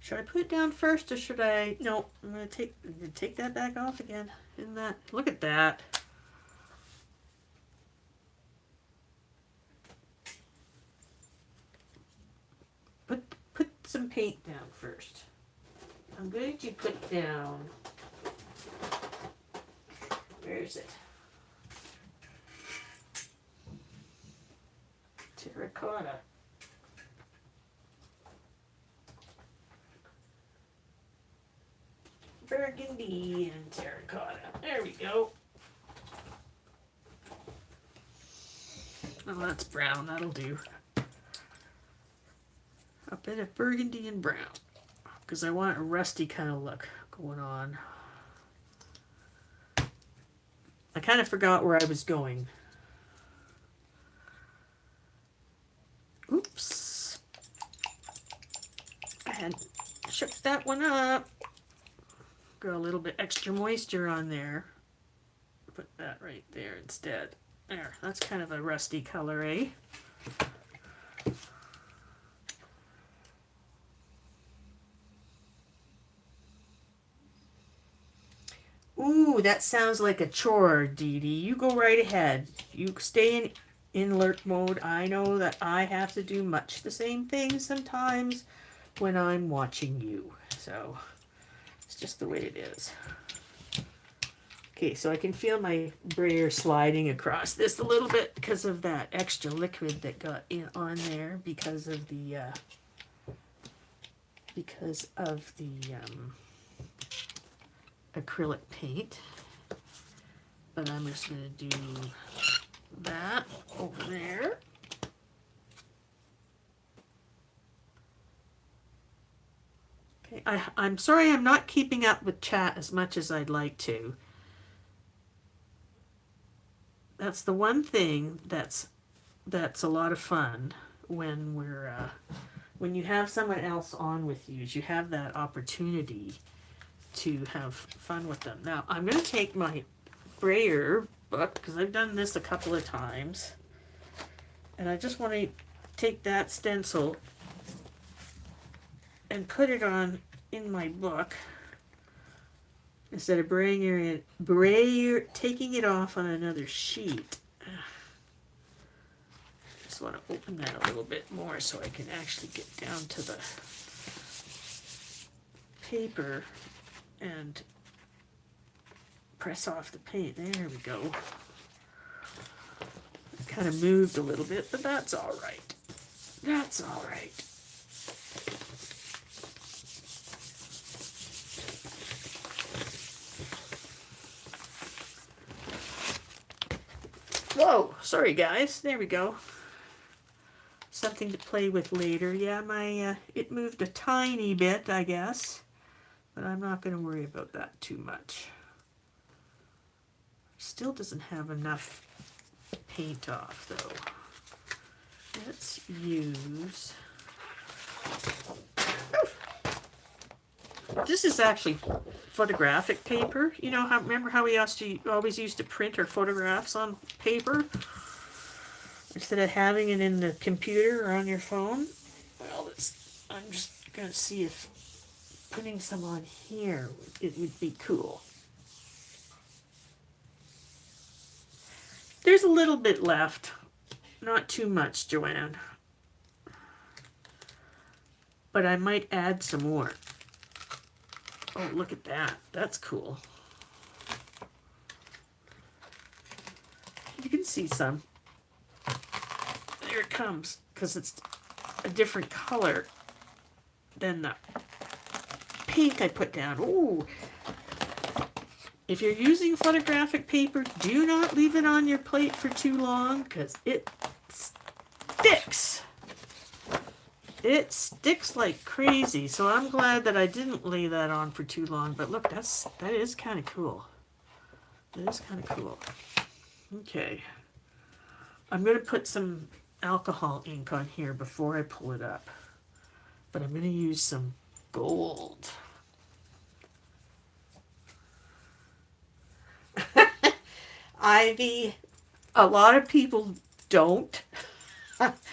Should I put it down first, or should I? No, I'm gonna take that back off again. Isn't that? Look at that. Put some paint down first. I'm going to put down Where is it? Terracotta. Burgundy and terracotta. There we go. Oh, that's brown. That'll do. A bit of burgundy and brown. Because I want a rusty kind of look going on. I kind of forgot where I was going. Oops. I had shook that one up. Got a little bit extra moisture on there. Put that right there instead. There, that's kind of a rusty color, eh? Ooh, that sounds like a chore, Dee Dee. You go right ahead. You stay in alert mode. I know that I have to do much the same thing sometimes when I'm watching you. So, it's just the way it is. Okay, so I can feel my brayer sliding across this a little bit because of that extra liquid that got in on there because of the acrylic paint. But I'm just going to do that over there. Okay, I'm sorry I'm not keeping up with chat as much as I'd like to. That's the one thing that's a lot of fun when when you have someone else on with you, is you have that opportunity to have fun with them. Now I'm going to take my brayer book, because I've done this a couple of times, and I just want to take that stencil and put it on in my book instead of taking it off on another sheet. Just want to open that a little bit more so I can actually get down to the paper and press off the paint. There we go. It kind of moved a little bit, but that's all right. That's all right. Whoa, sorry guys. There we go. Something to play with later. Yeah, my it moved a tiny bit, I guess, but I'm not going to worry about that too much. Still doesn't have enough paint off though. Let's use. This is actually photographic paper. You know how, remember how we always used to print our photographs on paper instead of having it in the computer or on your phone? Well, I'm just gonna see if putting some on here it would be cool. There's a little bit left, not too much, Joanne, but I might add some more. Oh, look at that. That's cool. You can see some. There it comes, because it's a different color than the paint I put down. Ooh. If you're using photographic paper, do not leave it on your plate for too long, because it sticks. It sticks like crazy, so I'm glad that I didn't lay that on for too long. But look, that is kind of cool. That is kind of cool. Okay. I'm going to put some alcohol ink on here before I pull it up. But I'm going to use some gold. Ivy, a lot of people don't.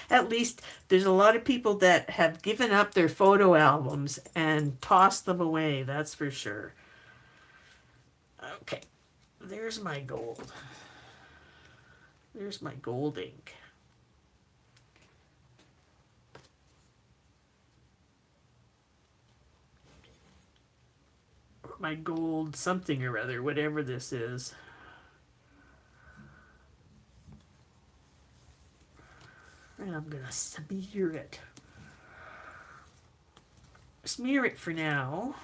At least there's a lot of people that have given up their photo albums and tossed them away, that's for sure. Okay, there's my gold. There's my gold ink. My gold something or other, whatever this is. And I'm going to smear it. Smear it for now.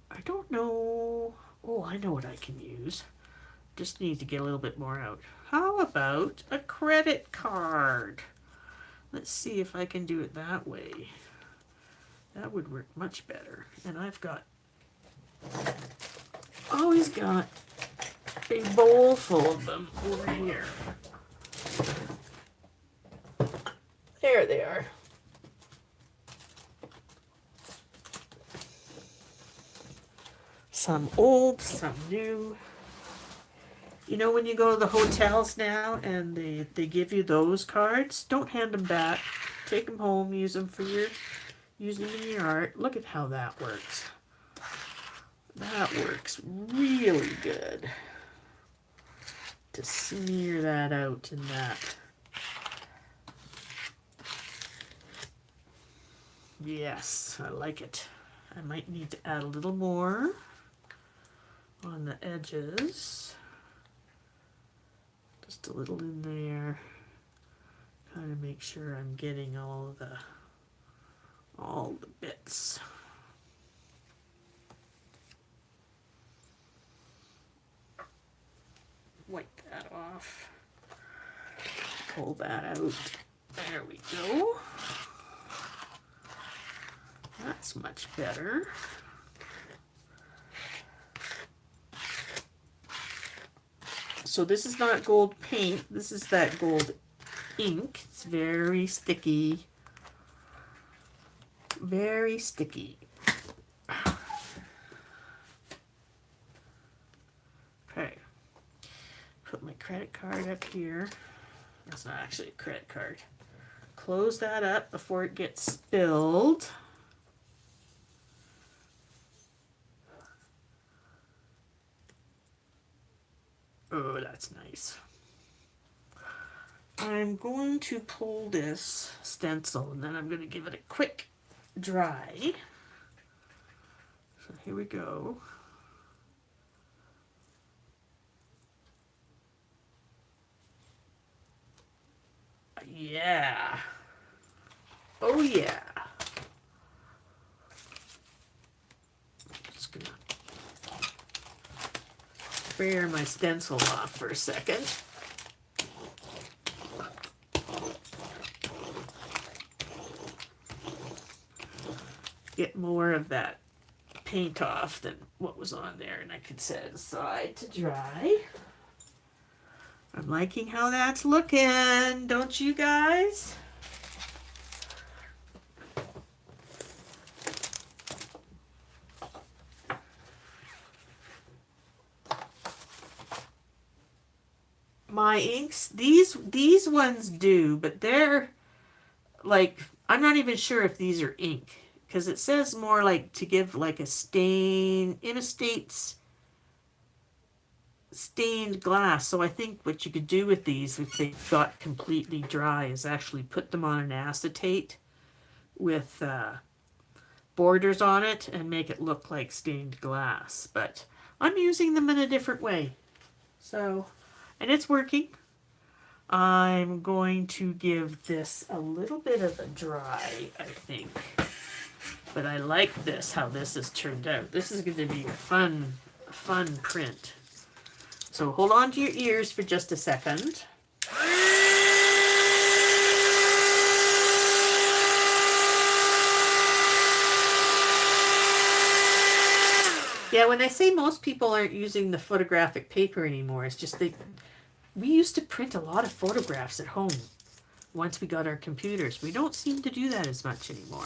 I don't know. Oh, I know what I can use. Just need to get a little bit more out. How about a credit card? Let's see if I can do it that way. That would work much better. And I've always got a bowl full of them over here. There they are. Some old, some new. You know, when you go to the hotels now and they give you those cards, don't hand them back. Take them home, use them in your art. Look at how that works. That works really good. To smear that out in that. Yes, I like it. I might need to add a little more on the edges. Just a little in there. Kind of make sure I'm getting all the bits. Wipe that off. Pull that out. There we go. That's much better. So this is not gold paint. This is that gold ink. It's very sticky. Very sticky. Okay. Put my credit card up here. That's not actually a credit card. Close that up before it gets spilled. Oh, that's nice. I'm going to pull this stencil and then I'm going to give it a quick dry. So here we go. Yeah. Oh yeah. Just gonna spare my stencil off for a second. Get more of that paint off than what was on there, and I could set it aside to dry. I'm liking how that's looking, don't you guys? My inks, these ones do, but they're like, I'm not even sure if these are ink, because it says more like to give like a stain, imitates stained glass. So I think what you could do with these if they got completely dry is actually put them on an acetate with borders on it and make it look like stained glass. But I'm using them in a different way. So, and it's working. I'm going to give this a little bit of a dry, I think. But I like this, how this has turned out. This is going to be a fun print. So hold on to your ears for just a second. Yeah, when I say most people aren't using the photographic paper anymore, it's just we used to print a lot of photographs at home once we got our computers. We don't seem to do that as much anymore.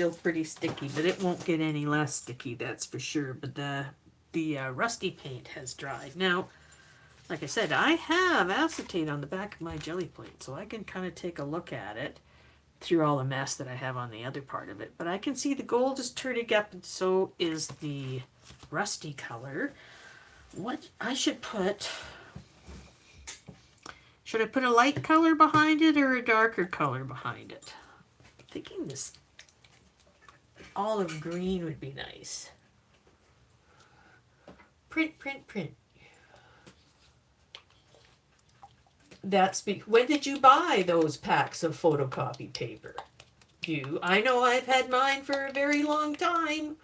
still pretty sticky, but it won't get any less sticky, that's for sure. But the rusty paint has dried. Now, like I said, I have acetate on the back of my Gelli Plate, so I can kind of take a look at it through all the mess that I have on the other part of it. But I can see the gold is turning up, and so is the rusty color. What I should put... Should I put a light color behind it or a darker color behind it? I'm thinking this olive green would be nice. Print, print, print. When did you buy those packs of photocopy paper? I know I've had mine for a very long time.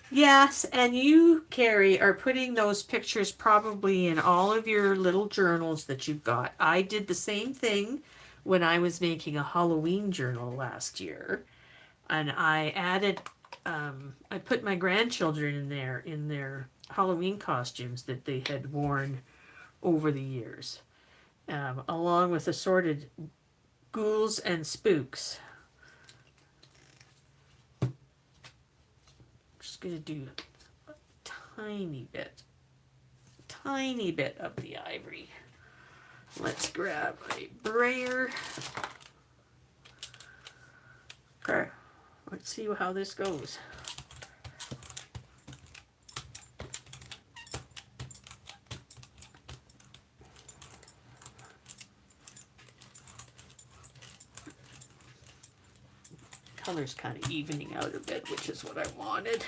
Yes, and you, Carrie, are putting those pictures probably in all of your little journals that you've got. I did the same thing when I was making a Halloween journal last year. And I added, I put my grandchildren in there in their Halloween costumes that they had worn over the years, along with assorted ghouls and spooks. Just gonna do a tiny bit of the ivory. Let's grab a brayer. Okay, let's see how this goes. Color's kind of evening out a bit, which is what I wanted.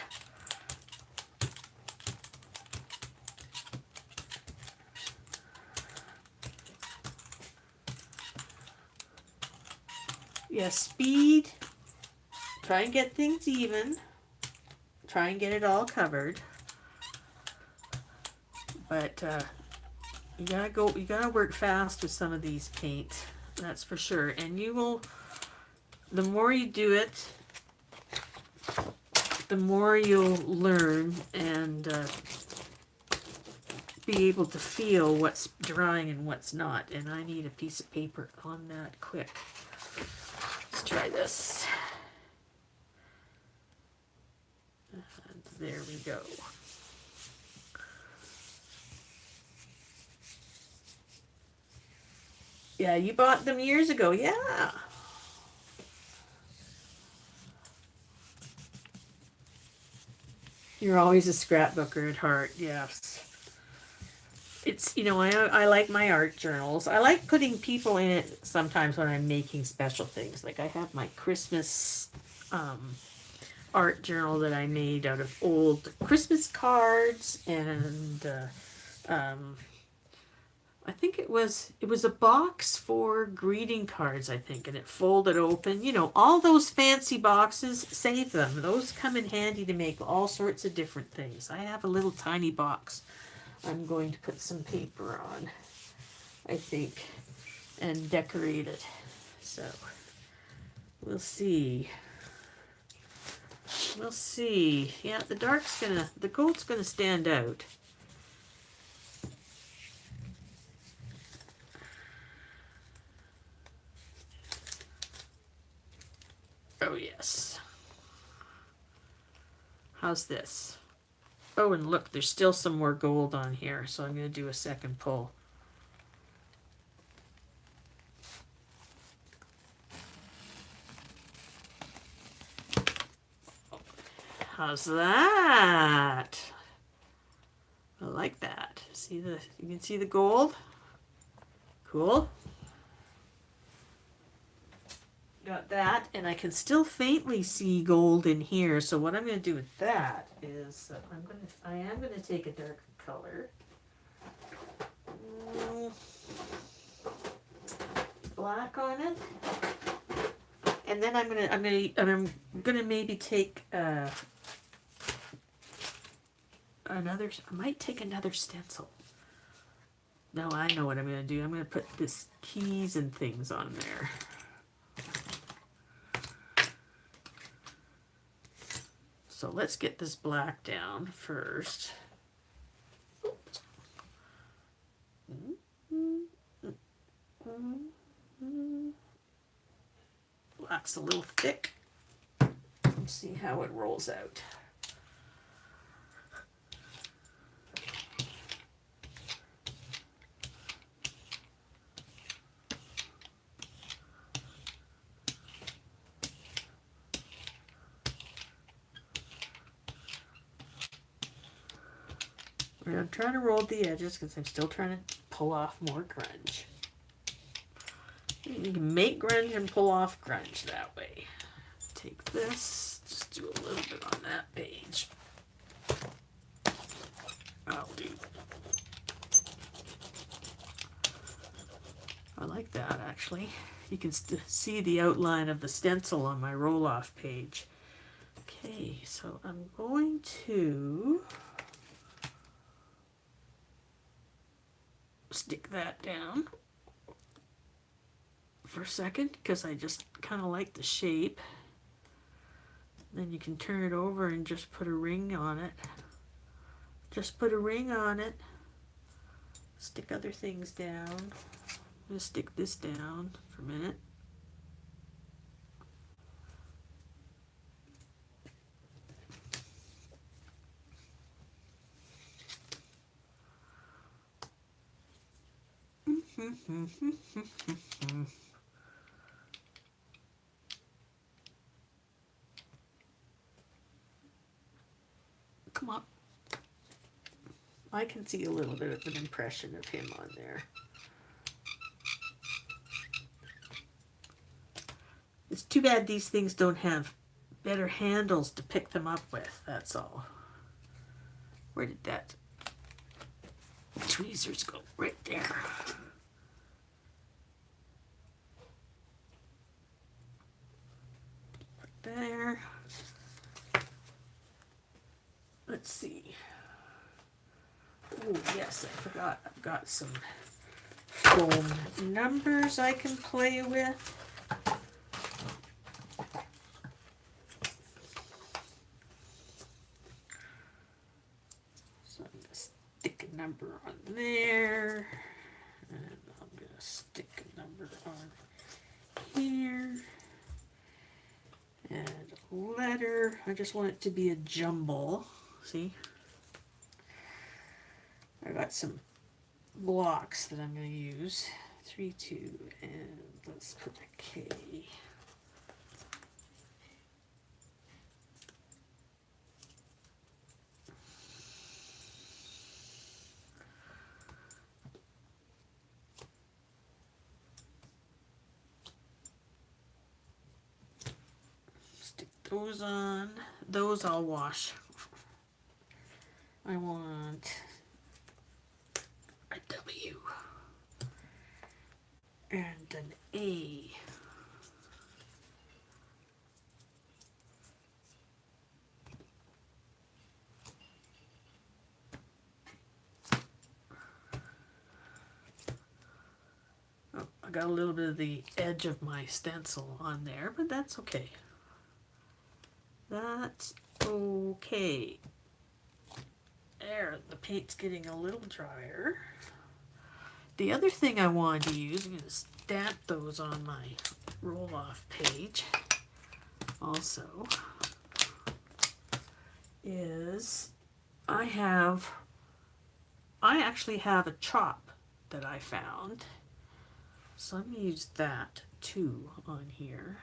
Yeah, speed. Try and get things even. Try and get it all covered. But you gotta work fast with some of these paints. That's for sure. And you will, the more you do it, the more you'll learn and be able to feel what's drying and what's not. And I need a piece of paper on that quick. Let's try this. And there we go. Yeah, you bought them years ago. Yeah. You're always a scrapbooker at heart. Yes. It's, I like my art journals. I like putting people in it sometimes when I'm making special things. Like I have my Christmas art journal that I made out of old Christmas cards, and I think it was a box for greeting cards, I think, and it folded open. All those fancy boxes, save them. Those come in handy to make all sorts of different things. I have a little tiny box I'm going to put some paper on, I think, and decorate it. So, we'll see. We'll see. Yeah, the gold's gonna stand out. Oh, yes. How's this? Oh, and look, there's still some more gold on here, so I'm going to do a second pull. How's that? I like that. You can see the gold? Cool. Got that, and I can still faintly see gold in here. So what I'm going to do with that is I am going to take a darker color, black on it, and then I'm gonna maybe take I might take another stencil. No, I know what I'm going to do. I'm going to put this keys and things on there. So let's get this black down first. looks a little thick. Let's see how it rolls out. I'm trying to roll the edges because I'm still trying to pull off more grunge. You can make grunge and pull off grunge that way. Take this, just do a little bit on that page. I'll do. I like that actually. You can see the outline of the stencil on my roll-off page. Okay, so I'm going to stick that down for a second because I just kind of like the shape. Then you can turn it over and just put a ring on it. Just put a ring on it. Stick other things down. I'm going to stick this down for a minute. Come on. I can see a little bit of an impression of him on there. It's too bad these things don't have better handles to pick them up with, that's all. Where did that tweezers go? Right there. There. Let's see. Oh, yes, I forgot. I've got some foam numbers I can play with. So I'm going to stick a number on there. And I'm going to stick a number on here. And a letter. I just want it to be a jumble. See? I got some blocks that I'm going to use. 3, 2, and let's put a K. Stick those on. Those I'll wash. I want a W and an A. Oh, I got a little bit of the edge of my stencil on there, but that's okay. That's okay. There, the paint's getting a little drier. The other thing I wanted to use, I'm going to stamp those on my roll-off page also, is I actually have a chop that I found. So I'm going to use that too on here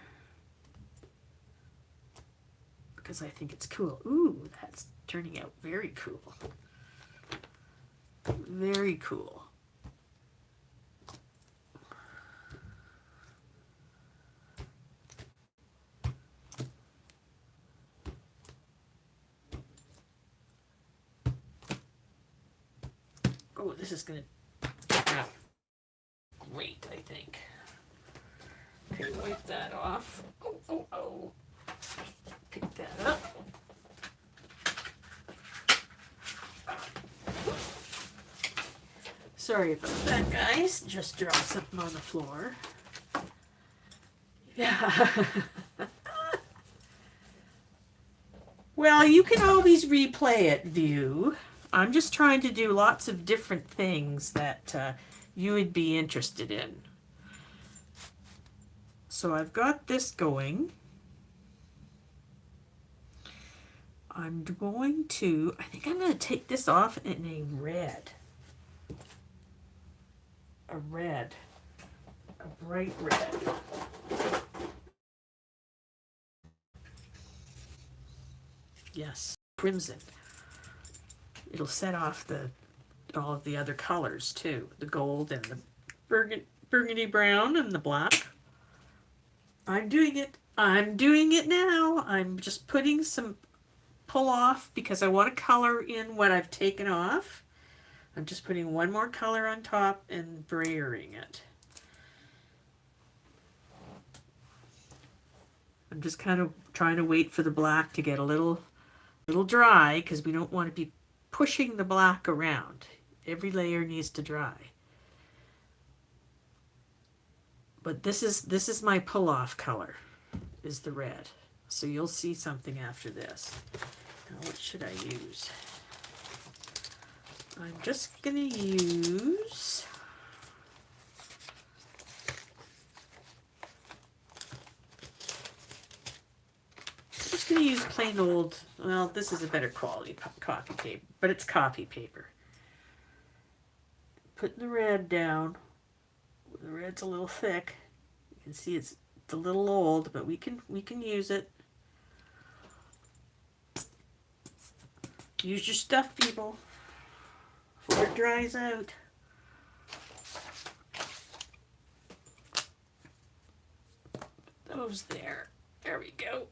because I think it's cool. Ooh, that's turning out very cool. Very cool. Oh, this is going to turn out great, I think. Okay, wipe that off. Oh. Pick that up. Sorry about that, guys. Just dropped something on the floor. Yeah. Well, you can always replay it, View. I'm just trying to do lots of different things that you would be interested in. So I've got this going. I think I'm going to take this off in a red. A bright red. Yes, crimson. It'll set off all of the other colors too. The gold and the burgundy brown and the black. I'm doing it now. I'm just putting some pull off because I want to color in what I've taken off. I'm just putting one more color on top and brayering it. I'm just kind of trying to wait for the black to get a little dry because we don't want to be pushing the black around. Every layer needs to dry. But this is my pull-off color, is the red. So you'll see something after this. Now what should I use? I'm just going to use plain old, well, this is a better quality copy paper, but it's copy paper. Putting the red down. The red's a little thick. You can see it's a little old, but we can use it. Use your stuff, people, before it dries out. Those there. There we go.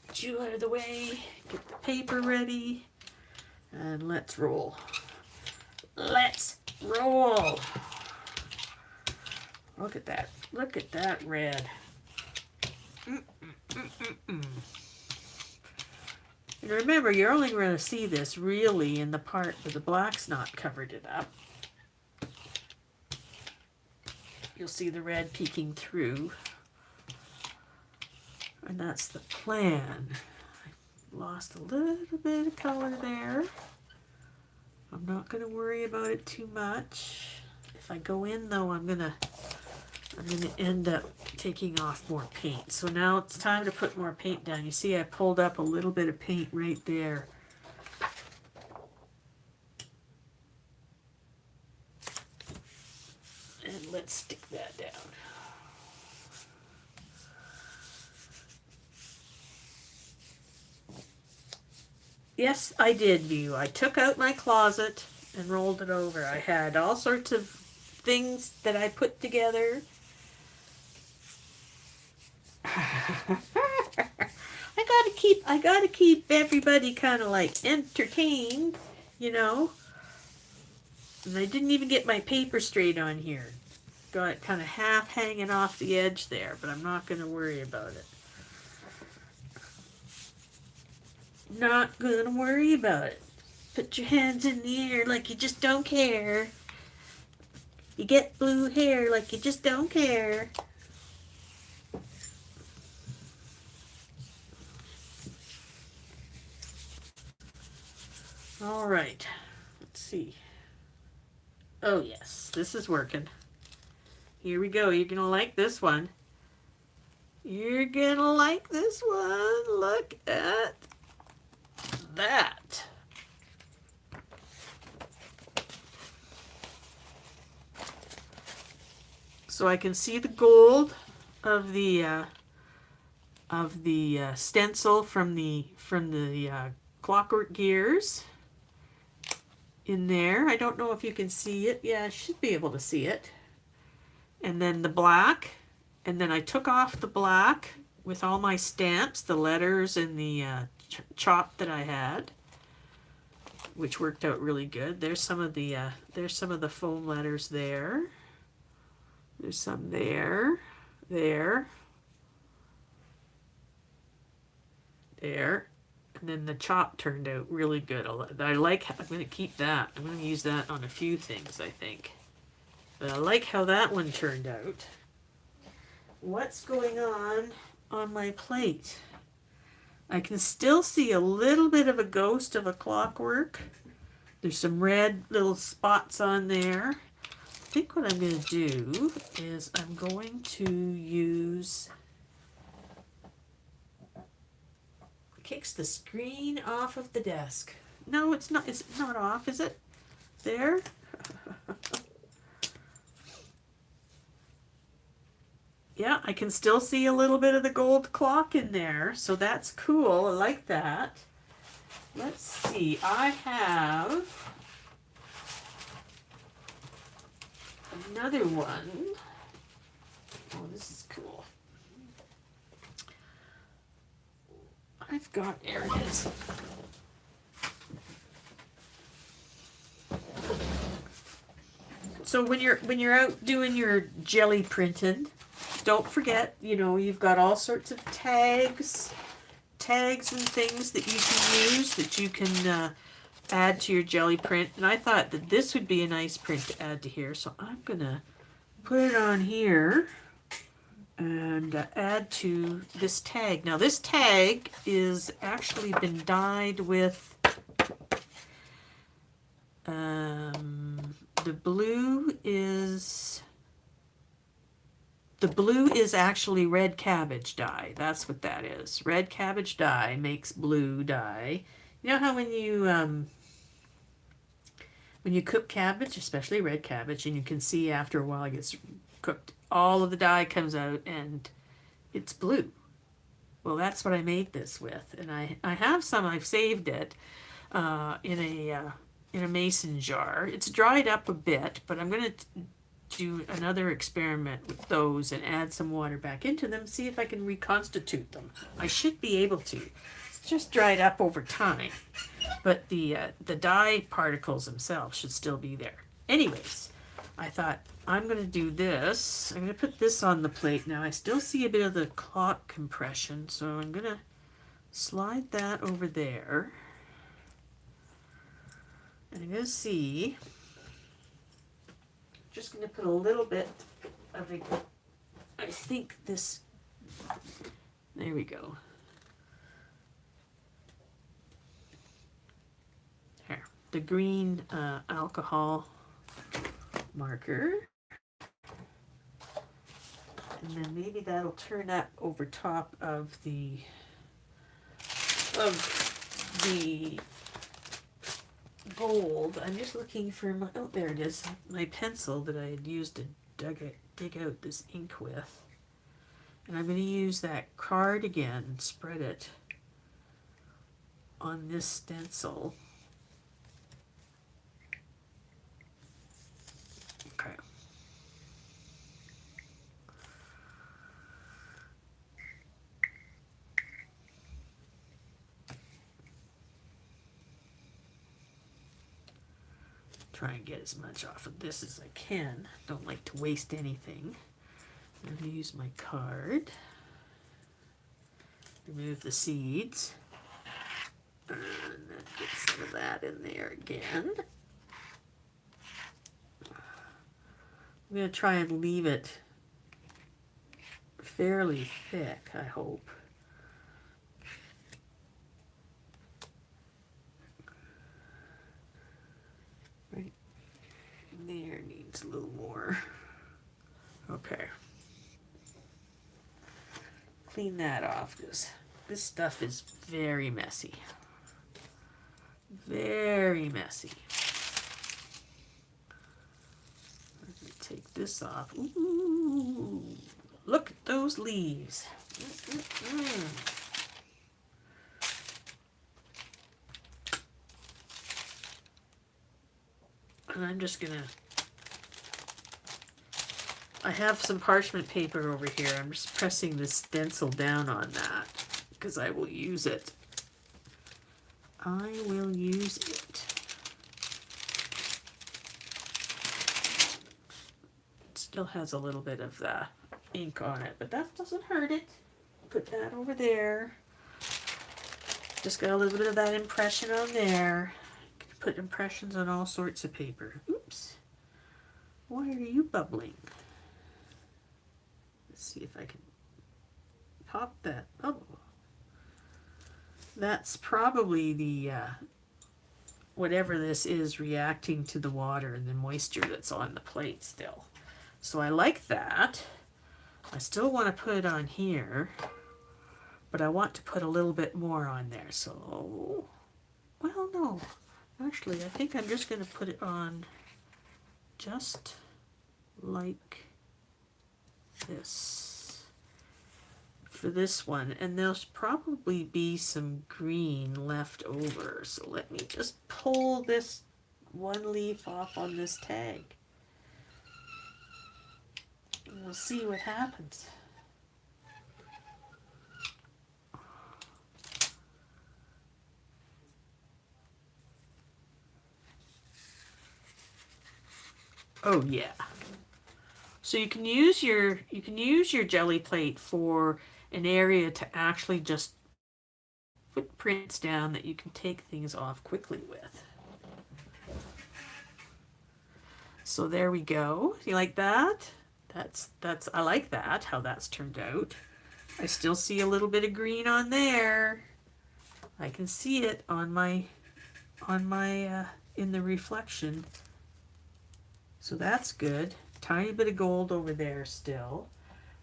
Get you out of the way. Get the paper ready. And let's roll. Let's roll. Look at that. Look at that red. And remember, you're only going to see this really in the part where the black's not covered it up. You'll see the red peeking through. And that's the plan. I lost a little bit of color there. I'm not going to worry about it too much. If I go in though, I'm gonna end up taking off more paint. So now it's time to put more paint down. You see I pulled up a little bit of paint right there. And let's stick that down. Yes, I did, View. I took out my closet and rolled it over. I had all sorts of things that I put together. I gotta keep everybody kind of like entertained, you know. And I didn't even get my paper straight on here. Got it kind of half hanging off the edge there, but I'm not gonna worry about it. Not gonna worry about it. Put your hands in the air like you just don't care. You get blue hair like you just don't care. All right, let's see. Oh yes, this is working. Here we go. You're gonna like this one. You're gonna like this one. Look at that. So I can see the gold of the stencil from the clockwork gears in there. I don't know if you can see it. Yeah, I should be able to see it. And then the black, and then I took off the black with all my stamps, the letters and the chop that I had, which worked out really good. There's some of the foam letters there. There's some there, there, and then the chop turned out really good. I'm going to keep that. I'm going to use that on a few things, I think. But I like how that one turned out. What's going on my plate? I can still see a little bit of a ghost of a clockwork. There's some red little spots on there. think what I'm going to do is I'm going to use, kicks the screen off of the desk. No, it's not off, is it? There? Yeah, I can still see a little bit of the gold clock in there, so that's cool. I like that. Let's see, I have another one. Oh, this is cool. I've got, there it is. So when you're out doing your jelly printing, don't forget, you know, you've got all sorts of tags and things that you can use, that you can add to your jelly print. And I thought that this would be a nice print to add to here, so I'm gonna put it on here and add to this tag. Now this tag is actually been dyed with the blue is actually red cabbage dye. That's what that is. Red cabbage dye makes blue dye. You know how when you cook cabbage, especially red cabbage, and you can see after a while it gets cooked, all of the dye comes out and it's blue. Well, that's what I made this with, and I have some. I've saved it in a mason jar. It's dried up a bit, but I'm going to do another experiment with those and add some water back into them, see if I can reconstitute them. I should be able to. It's just dried up over time, but the dye particles themselves should still be there. Anyways, I thought I'm going to do this. I'm going to put this on the plate now. I still see a bit of the clock compression, so I'm going to slide that over there. And I'm going to see, just going to put a little bit of it, I think this, there we go. There, the green alcohol marker. And then maybe that'll turn up over top of the gold. I'm just looking for my, oh, there it is, my pencil that I had used to dig out this ink with. And I'm going to use that card again and spread it on this stencil. Okay. Try and get as much off of this as I can. Don't like to waste anything. I'm going to use my card. Remove the seeds. And then get some of that in there again. I'm going to try and leave it fairly thick, I hope. Right there needs a little more. Okay. Clean that off, because this stuff is very messy. Very messy. I'm going to take this off. Ooh, look at those leaves. And I'm just gonna, I have some parchment paper over here. I'm just pressing this stencil down on that because I will use it. I will use it. It still has a little bit of the ink on it, but that doesn't hurt it. Put that over there. Just got a little bit of that impression on there. Put impressions on all sorts of paper. Oops. Why are you bubbling? Let's see if I can pop that. Oh. That's probably the whatever this is reacting to the water and the moisture that's on the plate still. So I like that. I still want to put it on here, but I want to put a little bit more on there. So, well, no. Actually, I think I'm just going to put it on just like this for this one. And there'll probably be some green left over. So let me just pull this one leaf off on this tag. And we'll see what happens. Oh yeah. So you can use your Gelli Plate for an area to actually just put prints down that you can take things off quickly with. So there we go. You like that? That's I like that, how that's turned out. I still see a little bit of green on there. I can see it on my in the reflection. So that's good. Tiny bit of gold over there still.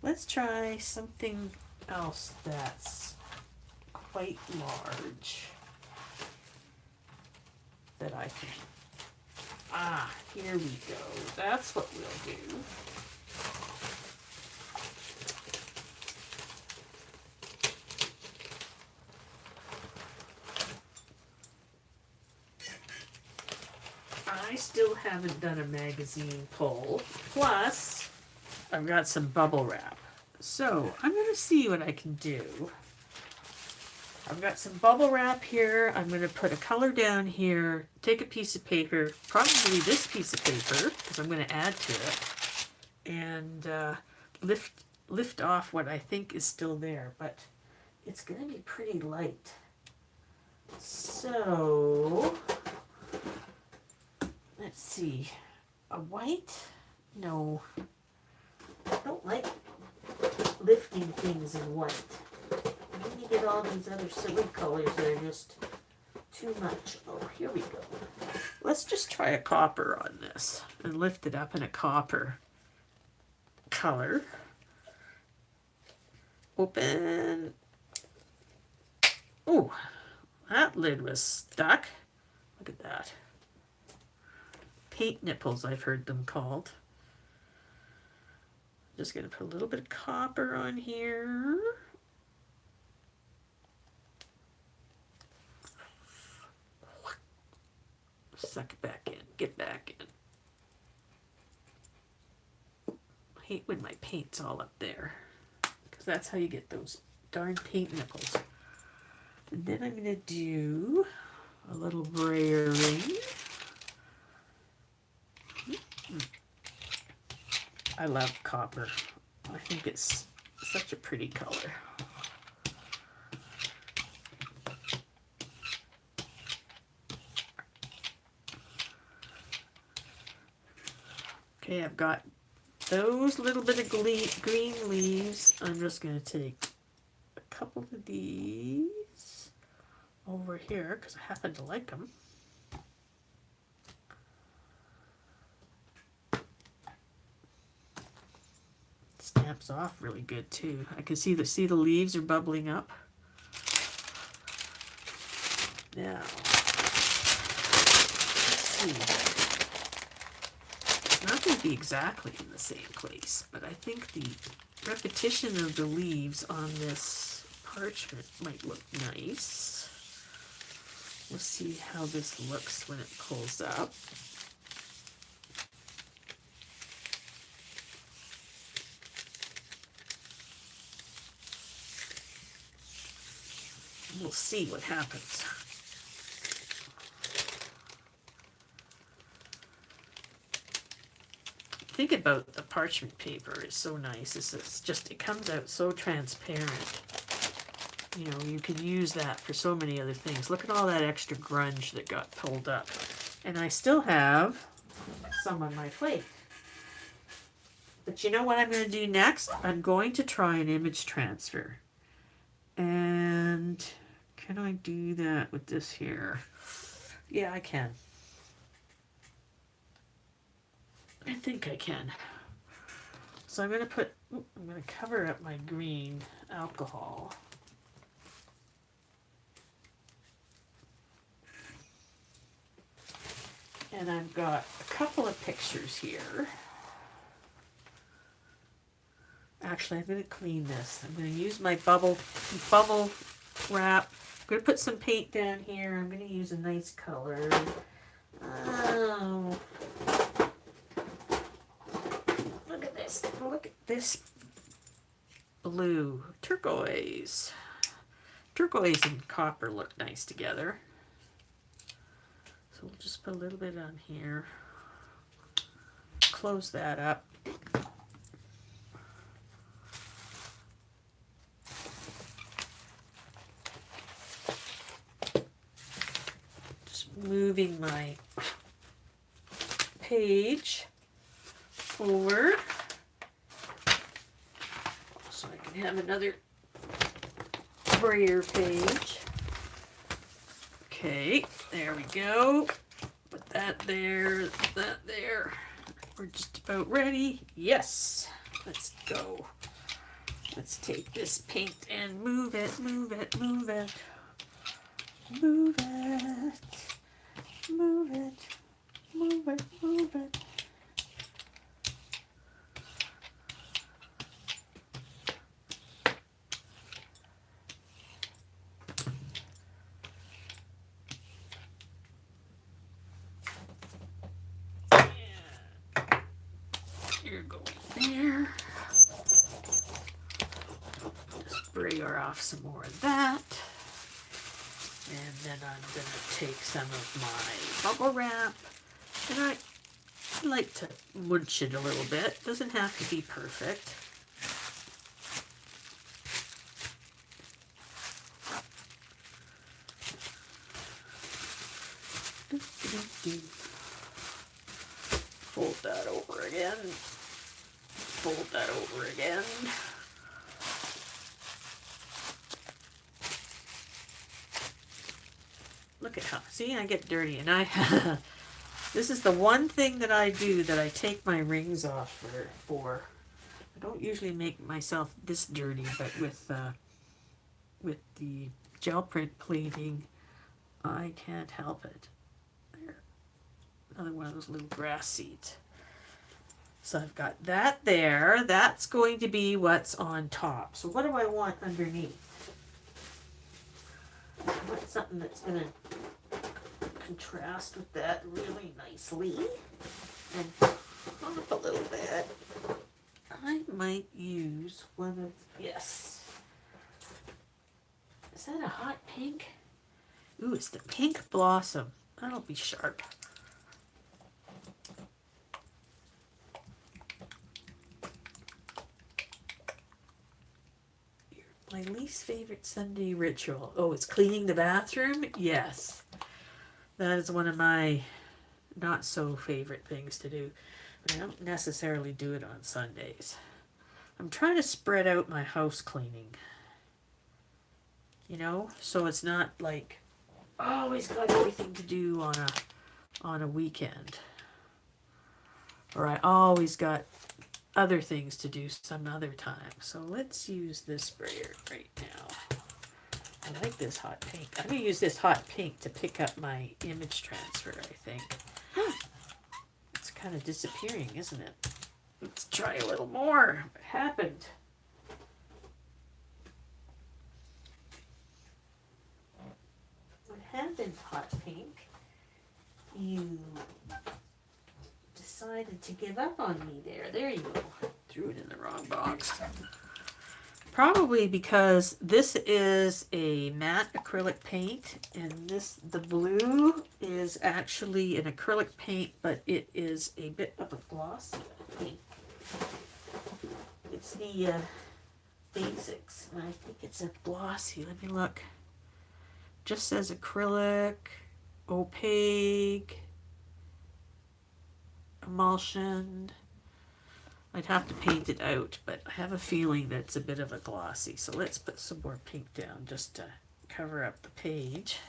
Let's try something else that's quite large that I can. Ah, here we go. That's what we'll do. I still haven't done a magazine pull. Plus, I've got some bubble wrap. So, I'm going to see what I can do. I've got some bubble wrap here. I'm going to put a color down here, take a piece of paper, probably this piece of paper, because I'm going to add to it, and lift off what I think is still there, but it's going to be pretty light. So, let's see. A white? No. I don't like lifting things in white. And then you get all these other silly colors that are just too much. Oh, here we go. Let's just try a copper on this and lift it up in a copper color. Open. Oh, that lid was stuck. Look at that. Paint nipples, I've heard them called. Just going to put a little bit of copper on here. Suck it back in. Get back in. I hate when my paint's all up there, because that's how you get those darn paint nipples. And then I'm going to do a little brayer ring. I love copper. I think it's such a pretty color. Okay, I've got those little bit of green leaves. I'm just going to take a couple of these over here because I happen to like them. Stamps off really good too. I can see the leaves are bubbling up. Now, let's see. It's not going to be exactly in the same place, but I think the repetition of the leaves on this parchment might look nice. We'll see how this looks when it pulls up. We'll see what happens. Think about the parchment paper is so nice. It's just, it comes out so transparent. You know, you could use that for so many other things. Look at all that extra grunge that got pulled up. And I still have some on my plate. But you know what I'm going to do next? I'm going to try an image transfer. And can I do that with this here? Yeah, I can. I think I can. So I'm going to cover up my green alcohol. And I've got a couple of pictures here. Actually, I'm going to clean this. I'm going to use my bubble wrap. I'm going to put some paint down here. I'm going to use a nice color. Oh, look at this. Look at this blue. Turquoise. Turquoise and copper look nice together. So we'll just put a little bit on here. Close that up. Just moving my page forward so I can have another brayer page. Okay, there we go. Put that there, that there. We're just about ready. Yes, let's go. Let's take this paint and move it, move it, move it. Move it, move it, move it, move it. You're going there. Just brayer off some more of that. And then I'm going to take some of my bubble wrap. And I like to munch it a little bit. Doesn't have to be perfect. Fold that over again. Fold that over again. Look at how, see, I get dirty, and this is the one thing that I do that I take my rings off for. I don't usually make myself this dirty, but with the gel print plating, I can't help it. There, another one of those little grass seeds. So I've got that there. That's going to be what's on top. So what do I want underneath? I want something that's going to contrast with that really nicely and pop a little bit. I might use one of, yes. Is that a hot pink? Ooh, it's the pink blossom. That'll be sharp. My least favorite Sunday ritual. Oh, it's cleaning the bathroom? Yes. That is one of my not so favorite things to do. But I don't necessarily do it on Sundays. I'm trying to spread out my house cleaning. You know? So it's not like always got everything to do on a weekend. Or I always got other things to do some other time. So let's use this sprayer right now. I like this hot pink. I'm going to use this hot pink to pick up my image transfer, I think. It's kind of disappearing, isn't it? Let's try a little more. What happened? What happened, hot pink? You decided to give up on me there. There you go. Threw it in the wrong box. Probably because this is a matte acrylic paint, and the blue is actually an acrylic paint, but it is a bit of a glossy paint. It's the basics, and I think it's a glossy. Let me look. Just says acrylic, opaque, emulsion. I'd have to paint it out, but I have a feeling that it's a bit of a glossy. So let's put some more pink down just to cover up the page.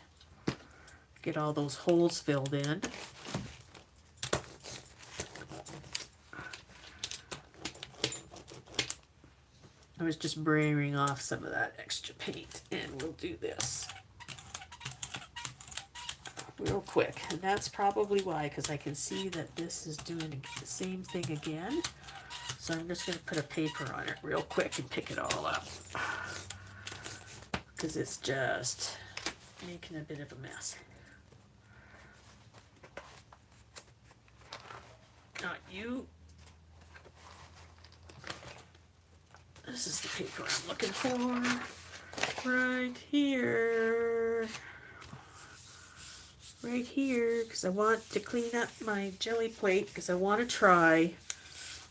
Get all those holes filled in. I was just braying off some of that extra paint, and we'll do this real quick. And that's probably why, because I can see that this is doing the same thing again. So I'm just going to put a paper on it real quick and pick it all up, because it's just making a bit of a mess. Not you. This is the paper I'm looking for. Right here. Right here, because I want to clean up my Gelli Plate, because I want to try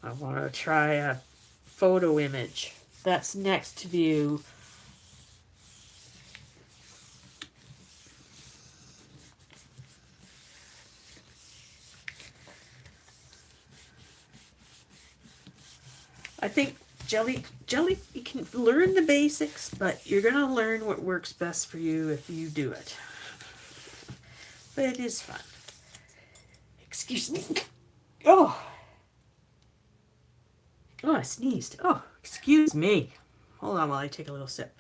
a photo image. That's next to view. I think Gelli, you can learn the basics, but you're going to learn what works best for you if you do it. But it is fun. Excuse me. Oh, I sneezed. Oh, excuse me. Hold on while I take a little sip.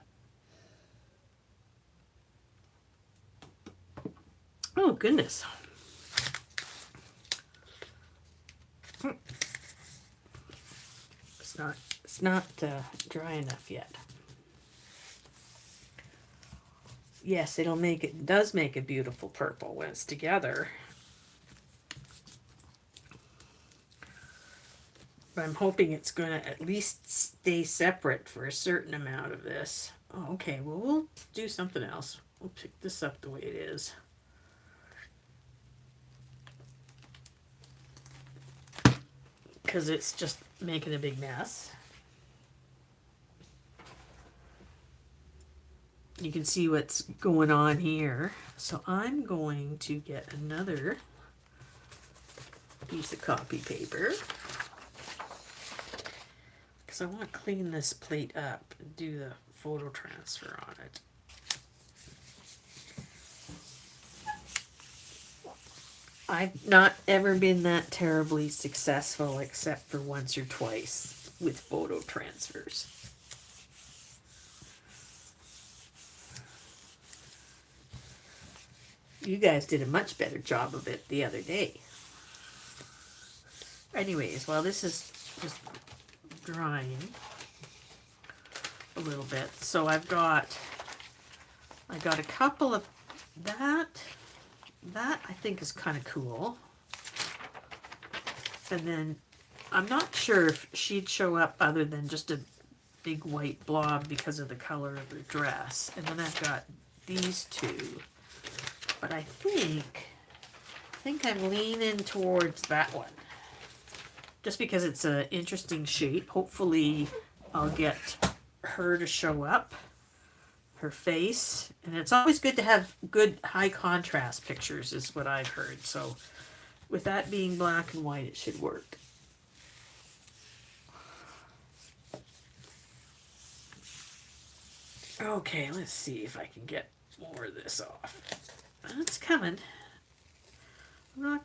Oh, goodness. It's not dry enough yet. Yes, it does make a beautiful purple when it's together. But I'm hoping it's going to at least stay separate for a certain amount of this. Oh, okay, well, we'll do something else. We'll pick this up the way it is. Because it's just making a big mess. You can see what's going on here. So I'm going to get another piece of copy paper, because I want to clean this plate up and do the photo transfer on it. I've not ever been that terribly successful except for once or twice with photo transfers. You guys did a much better job of it the other day. Anyways, while this is just drying a little bit, so I got a couple of that I think is kind of cool. And then I'm not sure if she'd show up other than just a big white blob because of the color of her dress. And then I've got these two. But I think I'm leaning towards that one. Just because it's an interesting shape. Hopefully I'll get her to show up. Her face. And it's always good to have good high contrast pictures is what I've heard. So with that being black and white, it should work. Okay, let's see if I can get more of this off. It's coming. I'm not...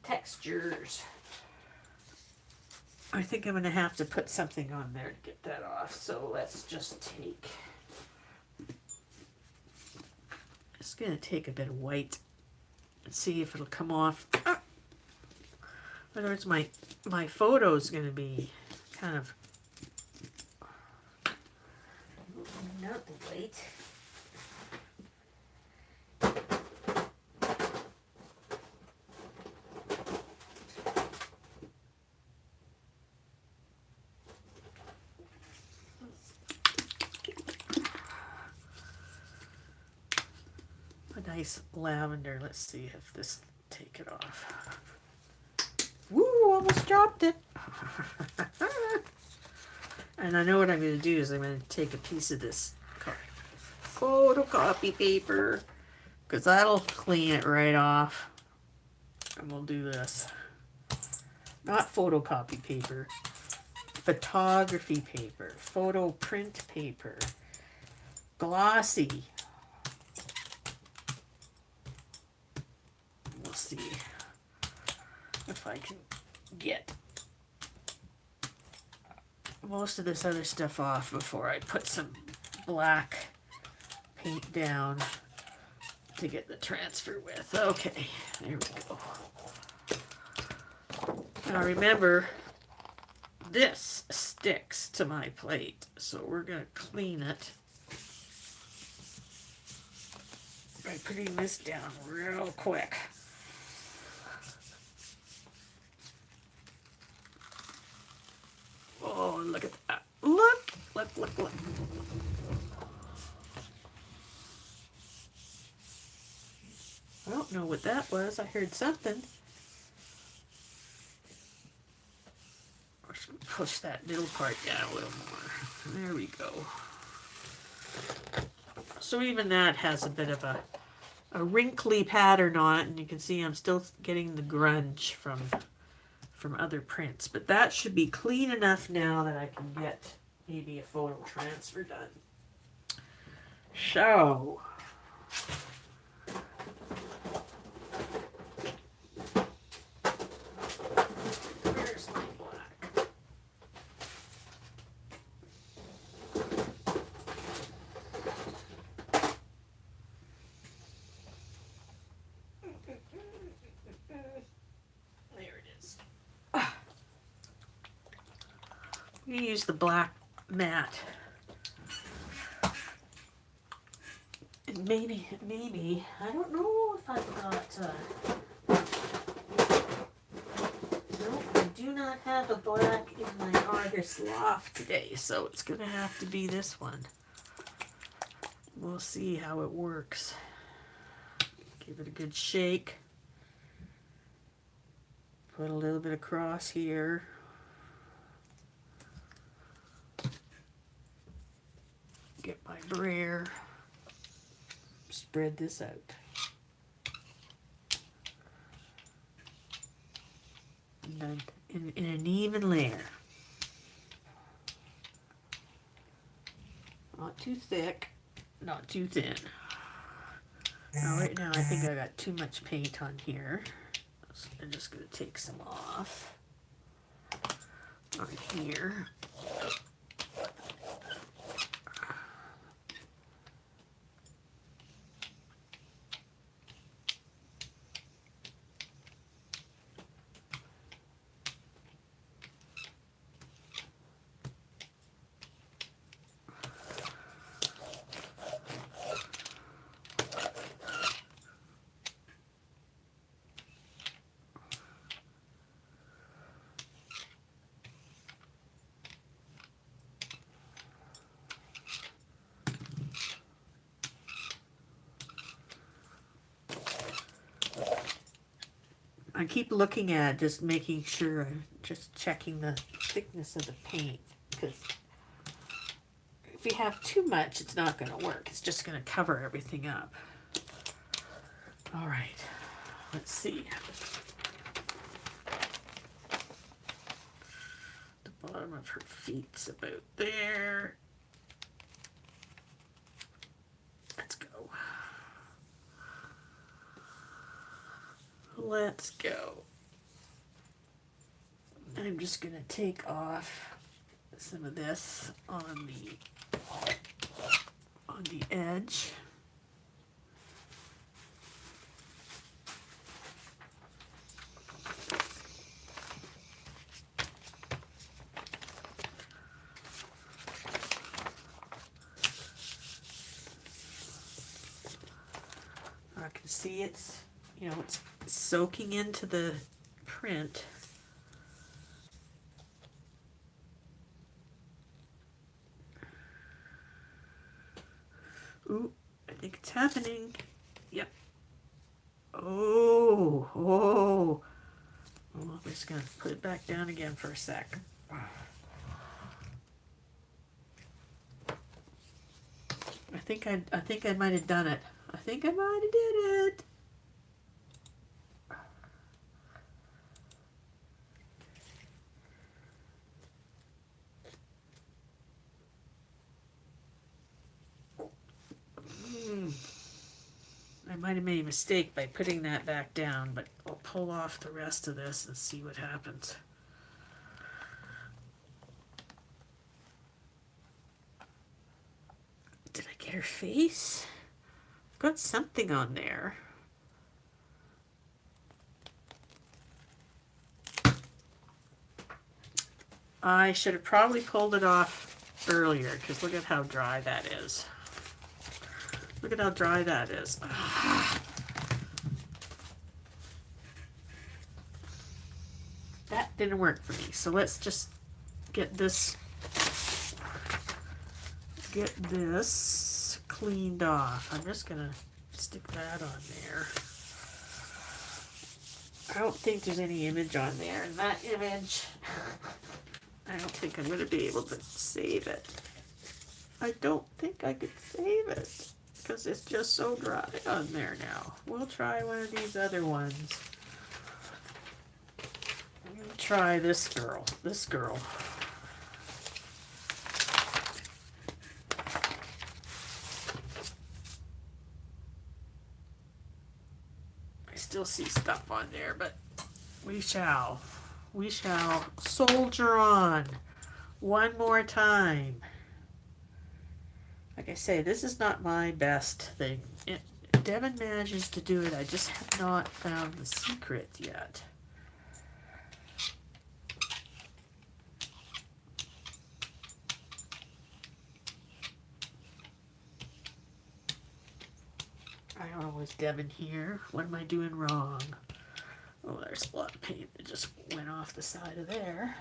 Textures. I think I'm going to have to put something on there to get that off. So let's just take... Just going to take a bit of white and see if it'll come off. In other words, my photo is going to be kind of not the white. A nice lavender. Let's see if this take it off. Woo! Almost dropped it. And I know what I'm going to do is I'm going to take a piece of this photocopy paper, because that'll clean it right off. And we'll do this. not photocopy paper, photography paper, photo print paper, glossy. We'll see if I can get most of this other stuff off before I put some black paint down to get the transfer with. Okay, there we go. Now remember, this sticks to my plate, so we're going to clean it by putting this down real quick. Oh, look at that. Look. I don't know what that was. I heard something. Push that middle part down a little more. There we go. So even that has a bit of a wrinkly pattern on it, and you can see I'm still getting the grunge from other prints. But that should be clean enough now that I can get maybe a photo transfer done. So where's my black? There it is. We use the black mat. And maybe, I don't know if I've got, no, I do not have a black in my artist loft today, so it's going to have to be this one. We'll see how it works. Give it a good shake. Put a little bit across here. Get my brayer. Spread this out. And then in an even layer. Not too thick, not too thin. Now right now I think I got too much paint on here. So I'm just going to take some off on here. I keep looking at it, just making sure, just checking the thickness of the paint, because if you have too much, it's not going to work. It's just going to cover everything up. All right, let's see. The bottom of her feet's about there. Let's go. Let's go. I'm just going to take off some of this on the edge. I can see it's, you know, it's soaking into the print. Ooh, I think it's happening. Yep. Oh, I'm just gonna put it back down again for a sec. I think I might have done it. I think I might have did it. might have made a mistake by putting that back down, but I'll pull off the rest of this and see what happens. Did I get her face? I've got something on there. I should have probably pulled it off earlier, because look at how dry that is. Look at how dry that is. That didn't work for me. So let's just get this cleaned off. I'm just gonna stick that on there. I don't think there's any image on there, and that image, I don't think I'm gonna be able to save it. I don't think I could save it because it's just so dry on there now. We'll try one of these other ones. I'm gonna try this girl. I still see stuff on there, but we shall soldier on one more time. Like I say, this is not my best thing. Devin manages to do it. I just have not found the secret yet. I don't know, is Devin here? What am I doing wrong? Oh, there's a lot of paint that just went off the side of there.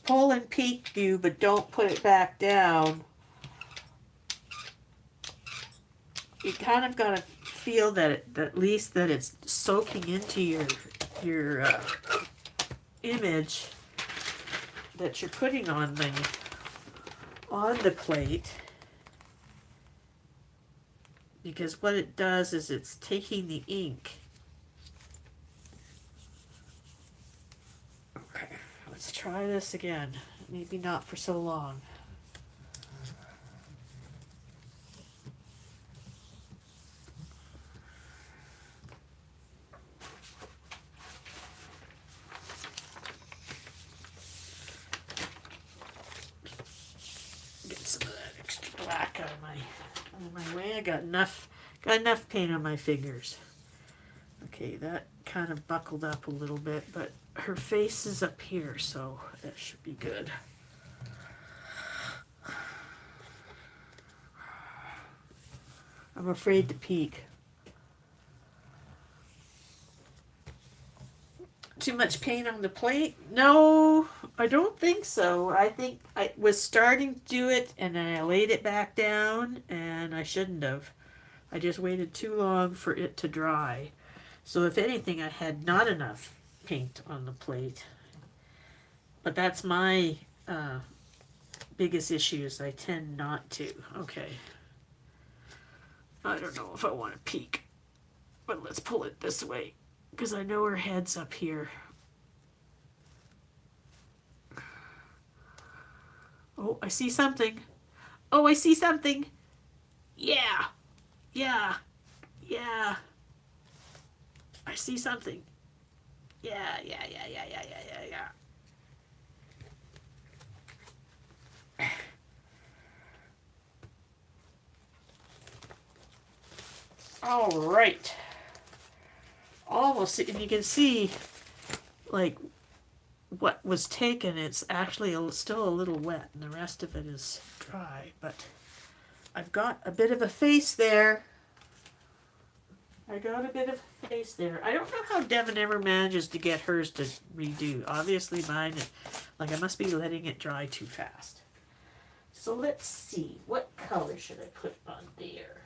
Pull and peek view, but don't put it back down. You kind of got to feel that at least that it's soaking into your image that you're putting on the plate, because what it does is it's taking the ink. Let's try this again. Maybe not for so long. Get some of that extra black out of my way. I got enough paint on my fingers. Okay, that kind of buckled up a little bit, but her face is up here, so that should be good. I'm afraid to peek. Too much paint on the plate? No, I don't think so. I think I was starting to do it and then I laid it back down, and I shouldn't have. I just waited too long for it to dry. So if anything, I had not enough paint on the plate. But that's my biggest issue, is I tend not to. Okay. I don't know if I want to peek, but let's pull it this way, because I know her head's up here. Oh, I see something. Oh, I see something. Yeah. Yeah. Yeah. I see something. Yeah. All right. Almost, and you can see, like, what was taken. It's actually still a little wet, and the rest of it is dry. But I've got a bit of a face there. I don't know how Devin ever manages to get hers to redo. Obviously mine, like, I must be letting it dry too fast. So let's see, what color should I put on there?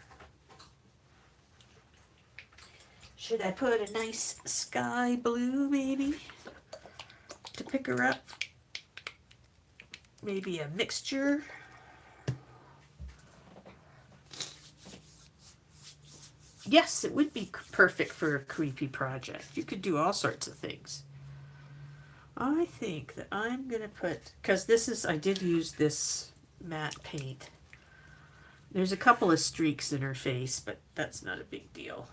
Should I put a nice sky blue maybe to pick her up? Maybe a mixture. Yes, it would be perfect for a creepy project. You could do all sorts of things. I think that I'm going to put, because this is, I did use this matte paint. There's a couple of streaks in her face, but that's not a big deal.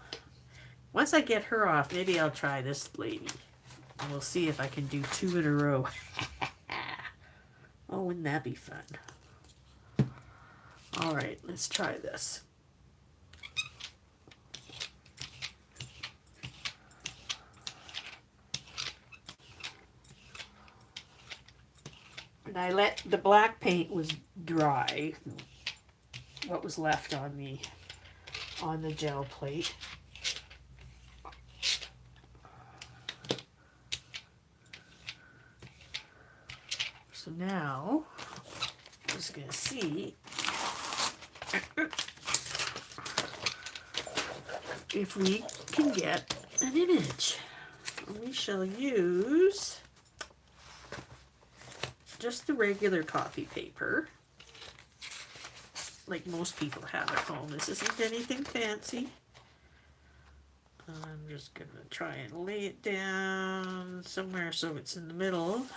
Once I get her off, maybe I'll try this lady. And we'll see if I can do 2 in a row. Oh, wouldn't that be fun? All right, let's try this. And I let the black paint was dry. What was left on the gel plate. So now I'm just going to see if we can get an image. We shall use just the regular copy paper, like most people have at home. This isn't anything fancy. I'm just going to try and lay it down somewhere so it's in the middle.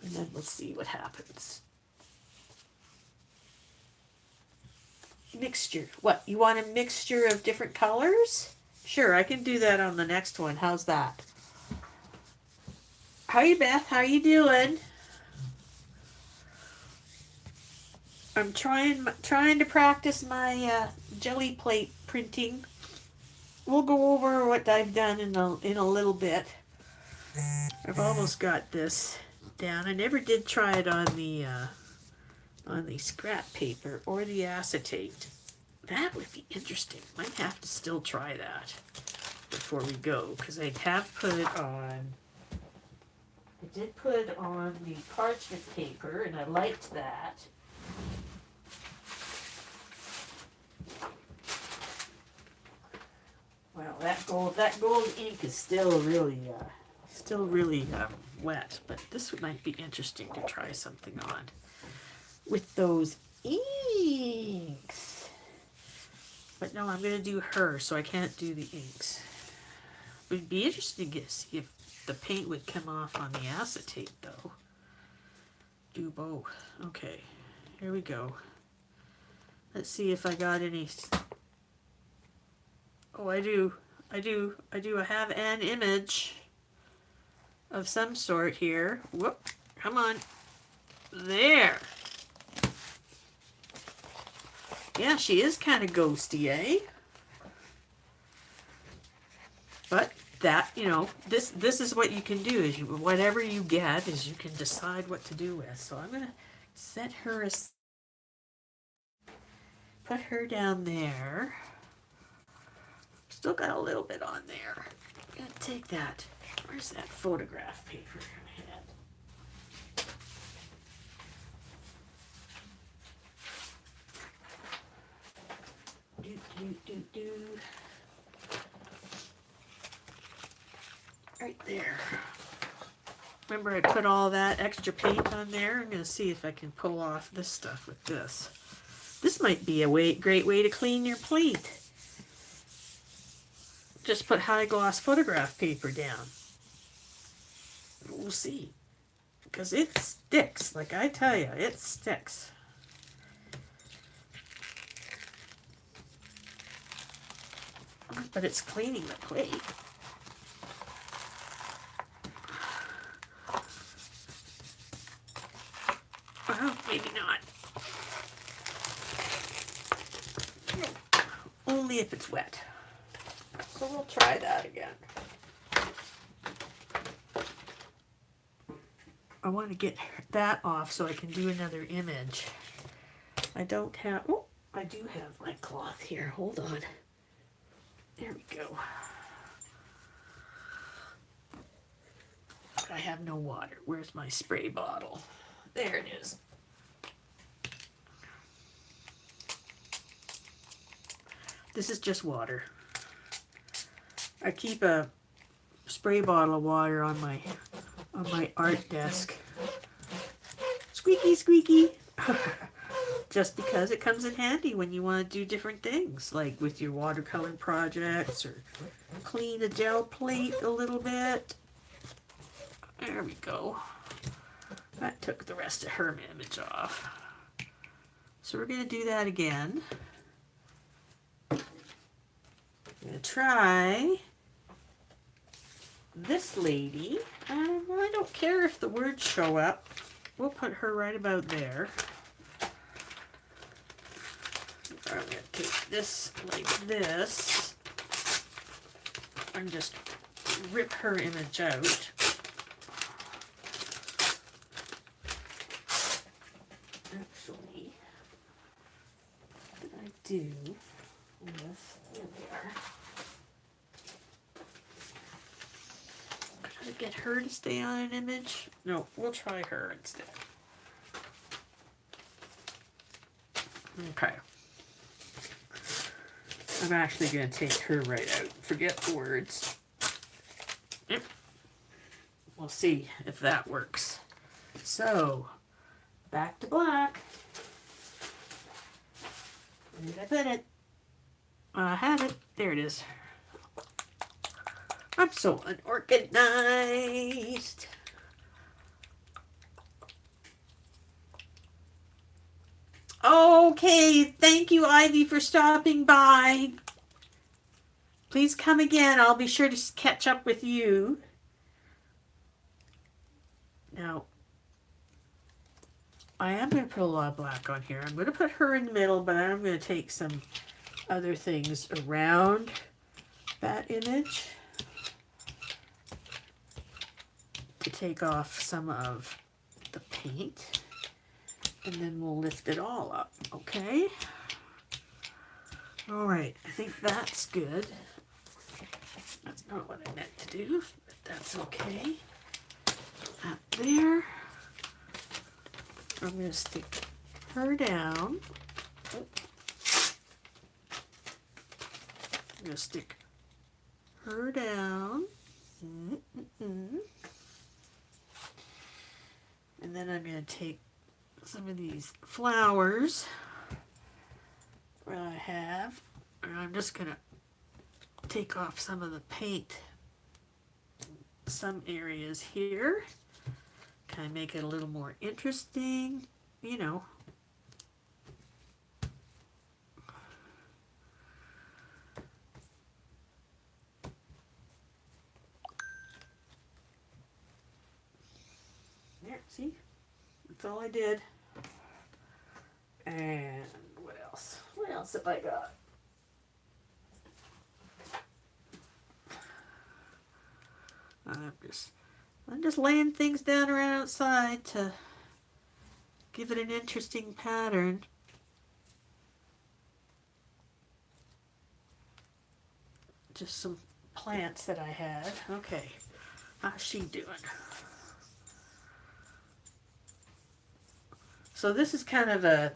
And then we'll see what happens. Mixture. What, you want a mixture of different colors? Sure, I can do that on the next one. How's that? How are you, Beth? How are you doing? I'm trying to practice my Gelli Plate printing. We'll go over what I've done in a little bit. I've almost got this down. I never did try it on the scrap paper or the acetate. That would be interesting. Might have to still try that before we go, because I have put it on. I did put it on the parchment paper, and I liked that. Well, that gold ink is still really wet, but this might be interesting to try something on with those inks. But no, I'm going to do her, so I can't do the inks. It would be interesting to see if the paint would come off on the acetate, though. Do both. Okay, here we go. Let's see if I got any. Oh, I do. I have an image of some sort here. Whoop, come on. There. Yeah, she is kind of ghosty, eh? But that, this is what you can do. Is whatever you get is you can decide what to do with. So I'm going to set her put her down there. Still got a little bit on there. I'm going to take that. Where's that photograph paper I had? Do. Right there. Remember I put all that extra paint on there? I'm going to see if I can pull off this stuff with this. This might be a great way to clean your plate. Just put high gloss photograph paper down. We'll see. Because it sticks. Like I tell you, it sticks. But it's cleaning the plate. Well, maybe not. Only if it's wet. So we'll try that again. I want to get that off so I can do another image. I don't have, oh, I do have my cloth here. Hold on. There we go. I have no water. Where's my spray bottle? There it is. This is just water. I keep a spray bottle of water on my art desk. Squeaky, squeaky. Just because it comes in handy when you want to do different things, like with your watercolor projects or clean a gel plate a little bit. There we go. That took the rest of her image off. So we're going to do that again. I'm going to try this lady. I don't care if the words show up. We'll put her right about there. I'm going to take this like this and just rip her image out. Actually, what did I do with, here we are. Could I get her to stay on an image? No, we'll try her instead. Okay. I'm actually going to take her right out. Forget the words. Yep. We'll see if that works. So, back to black. Where did I put it? I had it. There it is. I'm so unorganized. Okay, thank you, Ivy, for stopping by. Please come again. I'll be sure to catch up with you. Now, I am going to put a lot of black on here. I'm going to put her in the middle, but I'm going to take some other things around that image to take off some of the paint. And then we'll lift it all up, okay? All right, I think that's good. That's not what I meant to do, but that's okay. That there. I'm going to stick her down. I'm going to stick her down. And then I'm going to take some of these flowers that I have, and I'm just going to take off some of the paint, some areas here, kind of make it a little more interesting, you know. There, see? That's all I did. And what else? What else have I got? I'm just laying things down around outside to give it an interesting pattern. Just some plants that I had. Okay, how's she doing? So this is kind of a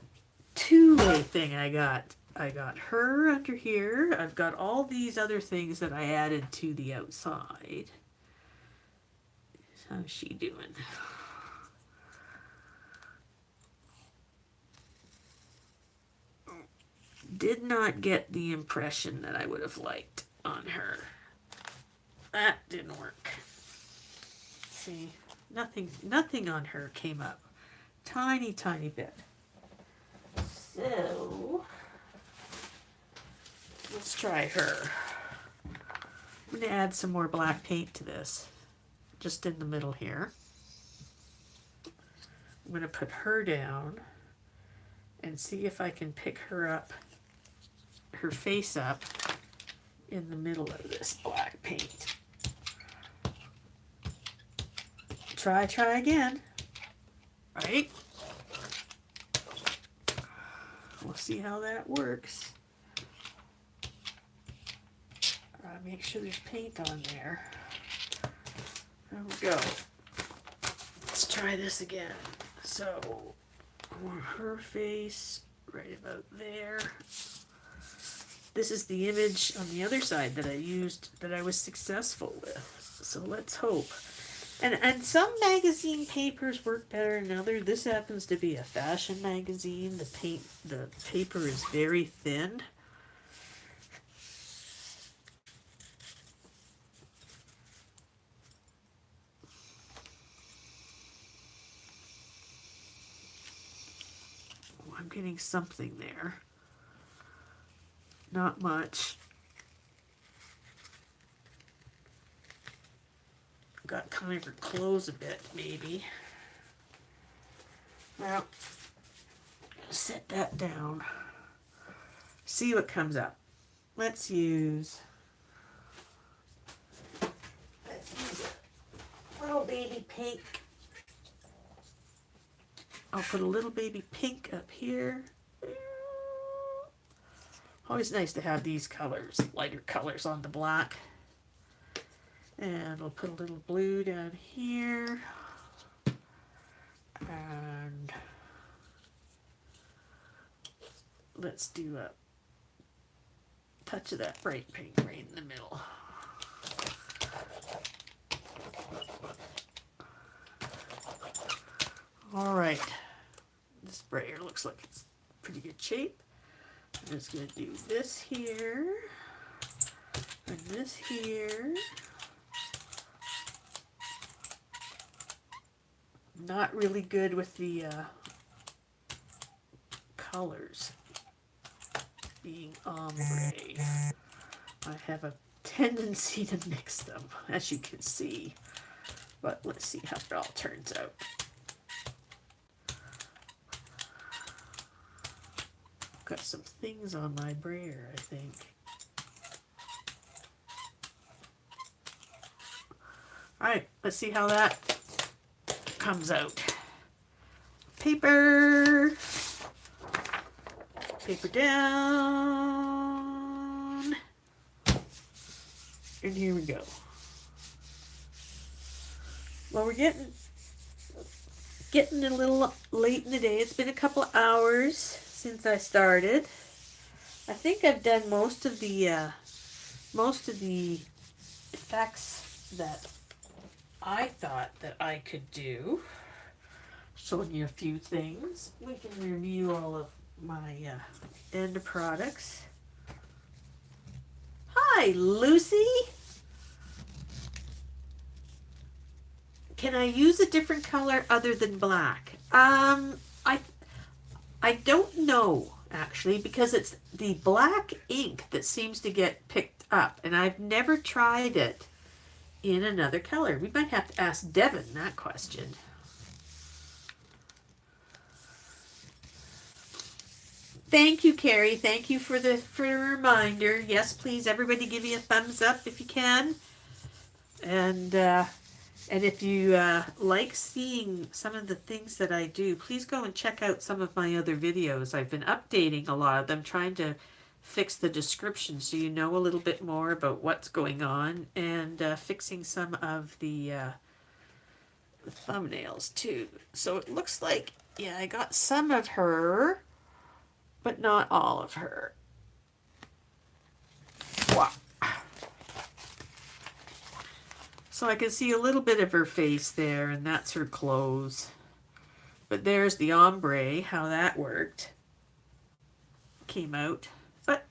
two-way thing I got. I got her under here. I've got all these other things that I added to the outside. How's she doing? Did not get the impression that I would have liked on her. That didn't work. See, nothing on her came up. Tiny bit. So let's try her. I'm going to add some more black paint to this, just in the middle here. I'm going to put her down and see if I can pick her up, her face up in the middle of this black paint. Try again. Right? We'll see how that works. Make sure there's paint on there. There we go. Let's try this again. So, her face right about there. this is the image on the other side that I used, that I was successful with. So let's hope. And some magazine papers work better than others. This happens to be a fashion magazine. The paper is very thin. Oh, I'm getting something there. Not much. Got time for close a bit, maybe. Well, set that down. See what comes up. Let's use a little baby pink. I'll put a little baby pink up here. Always nice to have these colors, lighter colors on the black. And we'll put a little blue down here. And let's do a touch of that bright pink right in the middle. All right. This sprayer looks like it's pretty good shape. I'm just going to do this here and this here. Not really good with the colors being ombre. I have a tendency to mix them, as you can see. But let's see how it all turns out. Got some things on my brayer, I think. Alright, let's see how that comes out. Paper down, and here we go. Well, we're getting a little late in the day. It's been a couple of hours since I started. I think I've done most of the effects that I thought that I could do. Showing you a few things. We can review all of my end products. Hi, Lucy. Can I use a different color other than black? I don't know, actually, because it's the black ink that seems to get picked up, and I've never tried it in another color. We might have to ask Devin that question. Thank you, Carrie. Thank you for the reminder. Yes, please, everybody give me a thumbs up if you can. And if you like seeing some of the things that I do, please go and check out some of my other videos. I've been updating a lot of them, trying to fix the description so you know a little bit more about what's going on, and fixing some of the thumbnails too. So it looks like, yeah, I got some of her, but not all of her. Wow. So I can see a little bit of her face there, and that's her clothes. But there's the ombre, how that worked. Came out. But,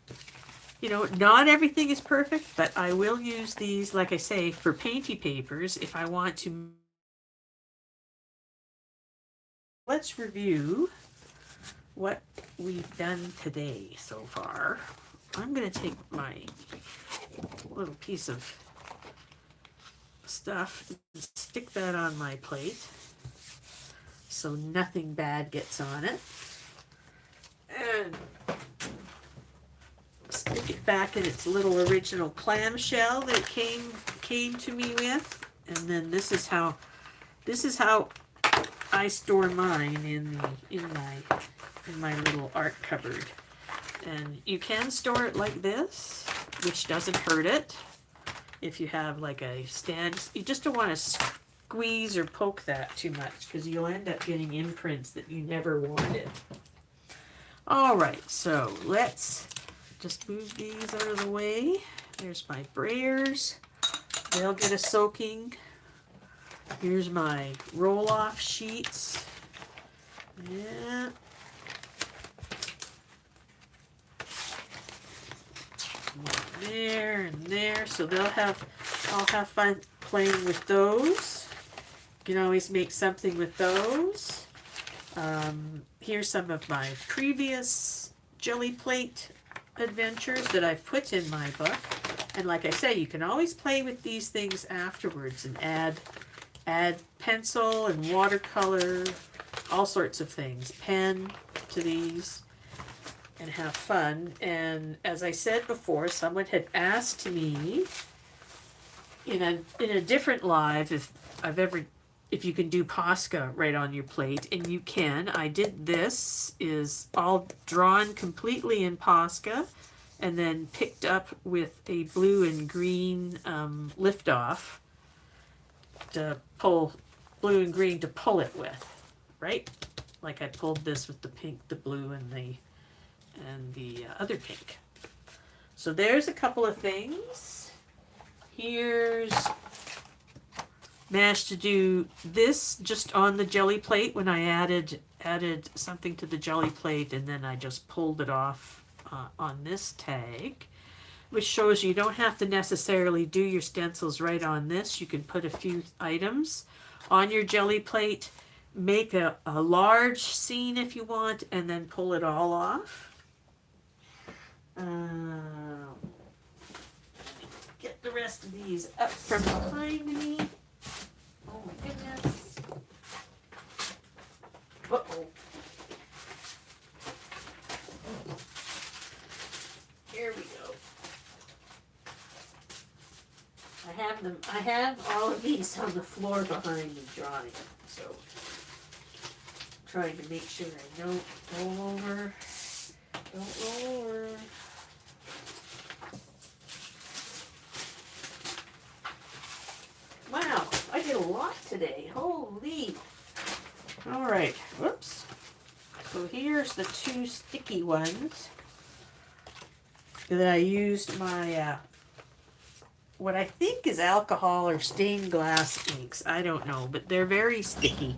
you know, not everything is perfect, but I will use these, like I say, for painty papers if I want to. Let's review what we've done today so far. I'm going to take my little piece of stuff and stick that on my plate so nothing bad gets on it, and stick it back in its little original clamshell that it came to me with. And then this is how I store mine in my little art cupboard. And you can store it like this, which doesn't hurt it. If you have like a stand, you just don't want to squeeze or poke that too much, because you'll end up getting imprints that you never wanted. All right, so let's just move these out of the way. There's my brayers. They'll get a soaking. Here's my roll-off sheets. Yeah. There and there. So I'll have fun playing with those. You can always make something with those. Here's some of my previous Gelli Plate adventures that I've put in my book. And like I say, you can always play with these things afterwards and add pencil and watercolor, all sorts of things, pen to these, and have fun. And as I said before, someone had asked me in a different live if you can do Posca right on your plate, and you can. I did this, is all drawn completely in Posca, and then picked up with a blue and green lift-off to pull, blue and green to pull it with, right? Like I pulled this with the pink, the blue, and the other pink. So there's a couple of things. Here's managed to do this just on the Gelli Plate when I added something to the Gelli Plate, and then I just pulled it off on this tag, which shows you don't have to necessarily do your stencils right on this. You can put a few items on your Gelli Plate, make a large scene if you want, and then pull it all off. Get the rest of these up from behind me. Oh my goodness. Uh-oh. Here we go. I have all of these on the floor behind me drawing, so I'm trying to make sure I don't roll over. Don't roll over. Wow, I did a lot today. Holy. All right, whoops. So here's the two sticky ones that I used my, what I think is alcohol or stained glass inks. I don't know, but they're very sticky.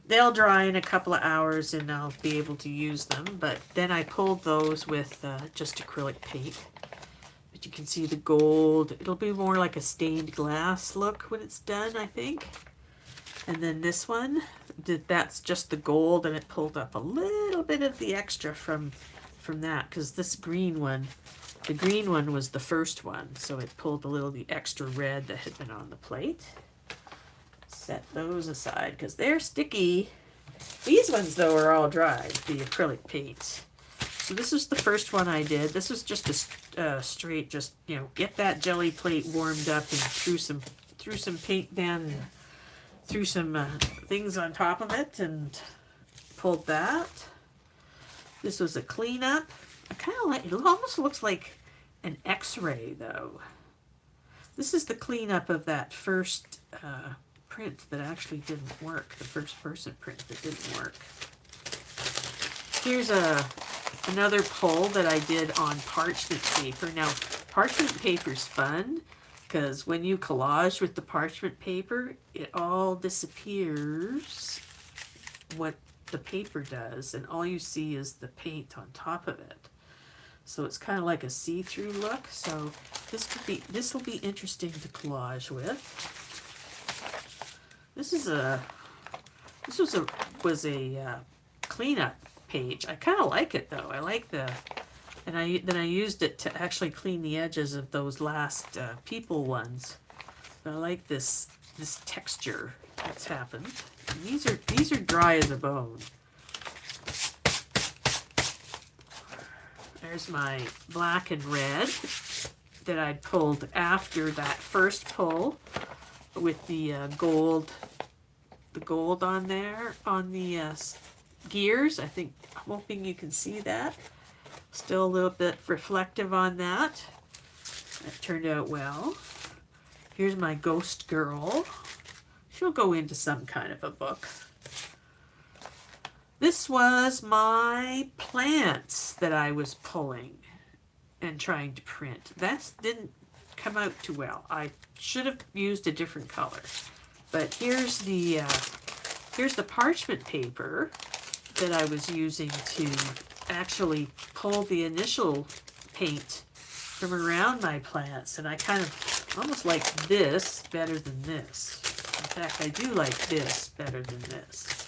They'll dry in a couple of hours and I'll be able to use them. But then I pulled those with just acrylic paint. But you can see the gold. It'll be more like a stained glass look when it's done, I think. And then this one, that's just the gold, and it pulled up a little bit of the extra from that, because this green one, the green one was the first one, so it pulled a little the extra red that had been on the plate. Set those aside because they're sticky. These ones though are all dried, the acrylic paints. So this was the first one I did. This was just a straight, just, you know, get that Gelli Plate warmed up and threw some paint down and threw some things on top of it and pulled that. This was a cleanup. I kind of like it. Almost looks like an X-ray though. This is the cleanup of that first print that actually didn't work. The first person print that didn't work. Here's another pull that I did on parchment paper. Now, parchment paper's fun because when you collage with the parchment paper, it all disappears what the paper does, and all you see is the paint on top of it. So it's kind of like a see-through look. So this will be interesting to collage with. This was a cleanup page. I kind of like it though. I like and I used it to actually clean the edges of those last people ones. But I like this texture that's happened. And these are dry as a bone. There's my black and red that I'd pulled after that first pull with the gold on there on the gears. I'm hoping you can see that. Still a little bit reflective on that. That turned out well. Here's my ghost girl. She'll go into some kind of a book. This was my plants that I was pulling. and trying to print. That didn't come out too well. I should have used a different color. But here's the parchment paper that I was using to actually pull the initial paint from around my plants, and I kind of almost like this better than this. In fact, I do like this better than this.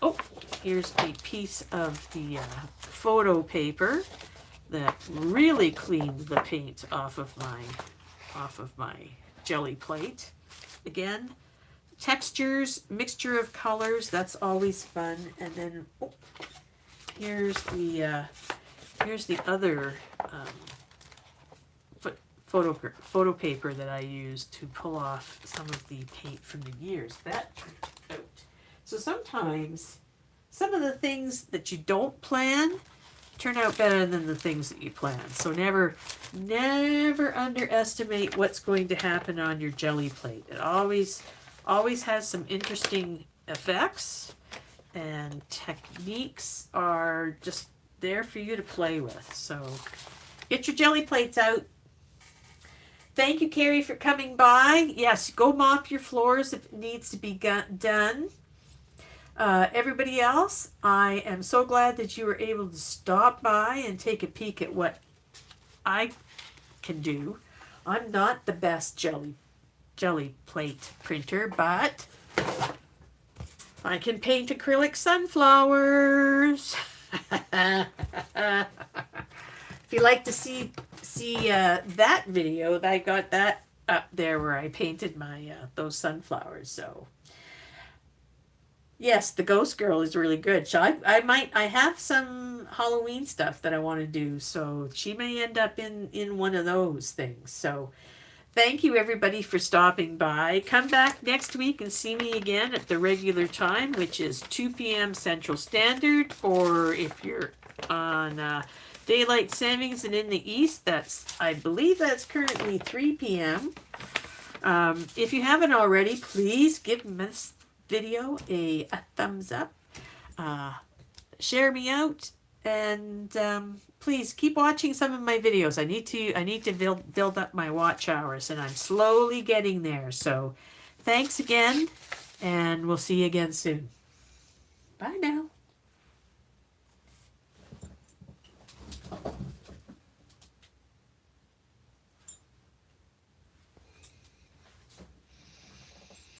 Oh, here's a piece of the photo paper that really cleaned the paint off of my Gelli Plate. Again, textures, mixture of colors, that's always fun. And then here's the other photo paper that I used to pull off some of the paint from the years. That turned out. So sometimes some of the things that you don't plan turn out better than the things that you plan. So never underestimate what's going to happen on your Gelli Plate. It always has some interesting effects, and techniques are just there for you to play with. So get your Gelli Plates out. Thank you, Carrie, for coming by. Yes, go mop your floors if it needs to be done. Everybody else, I am so glad that you were able to stop by and take a peek at what I can do. I'm not the best Gelli Plate printer, but I can paint acrylic sunflowers. If you like to see that video, I got that up there where I painted my those sunflowers. So yes, the Ghost Girl is really good. So I have some Halloween stuff that I want to do. So she may end up in one of those things. So thank you everybody for stopping by. Come back next week and see me again at the regular time, which is 2 p.m. Central Standard, or if you're on daylight savings and in the east, I believe that's currently 3 p.m. If you haven't already, please give this video a thumbs up. Share me out, and please keep watching some of my videos. I need to build up my watch hours, and I'm slowly getting there. So thanks again, and we'll see you again soon. Bye now.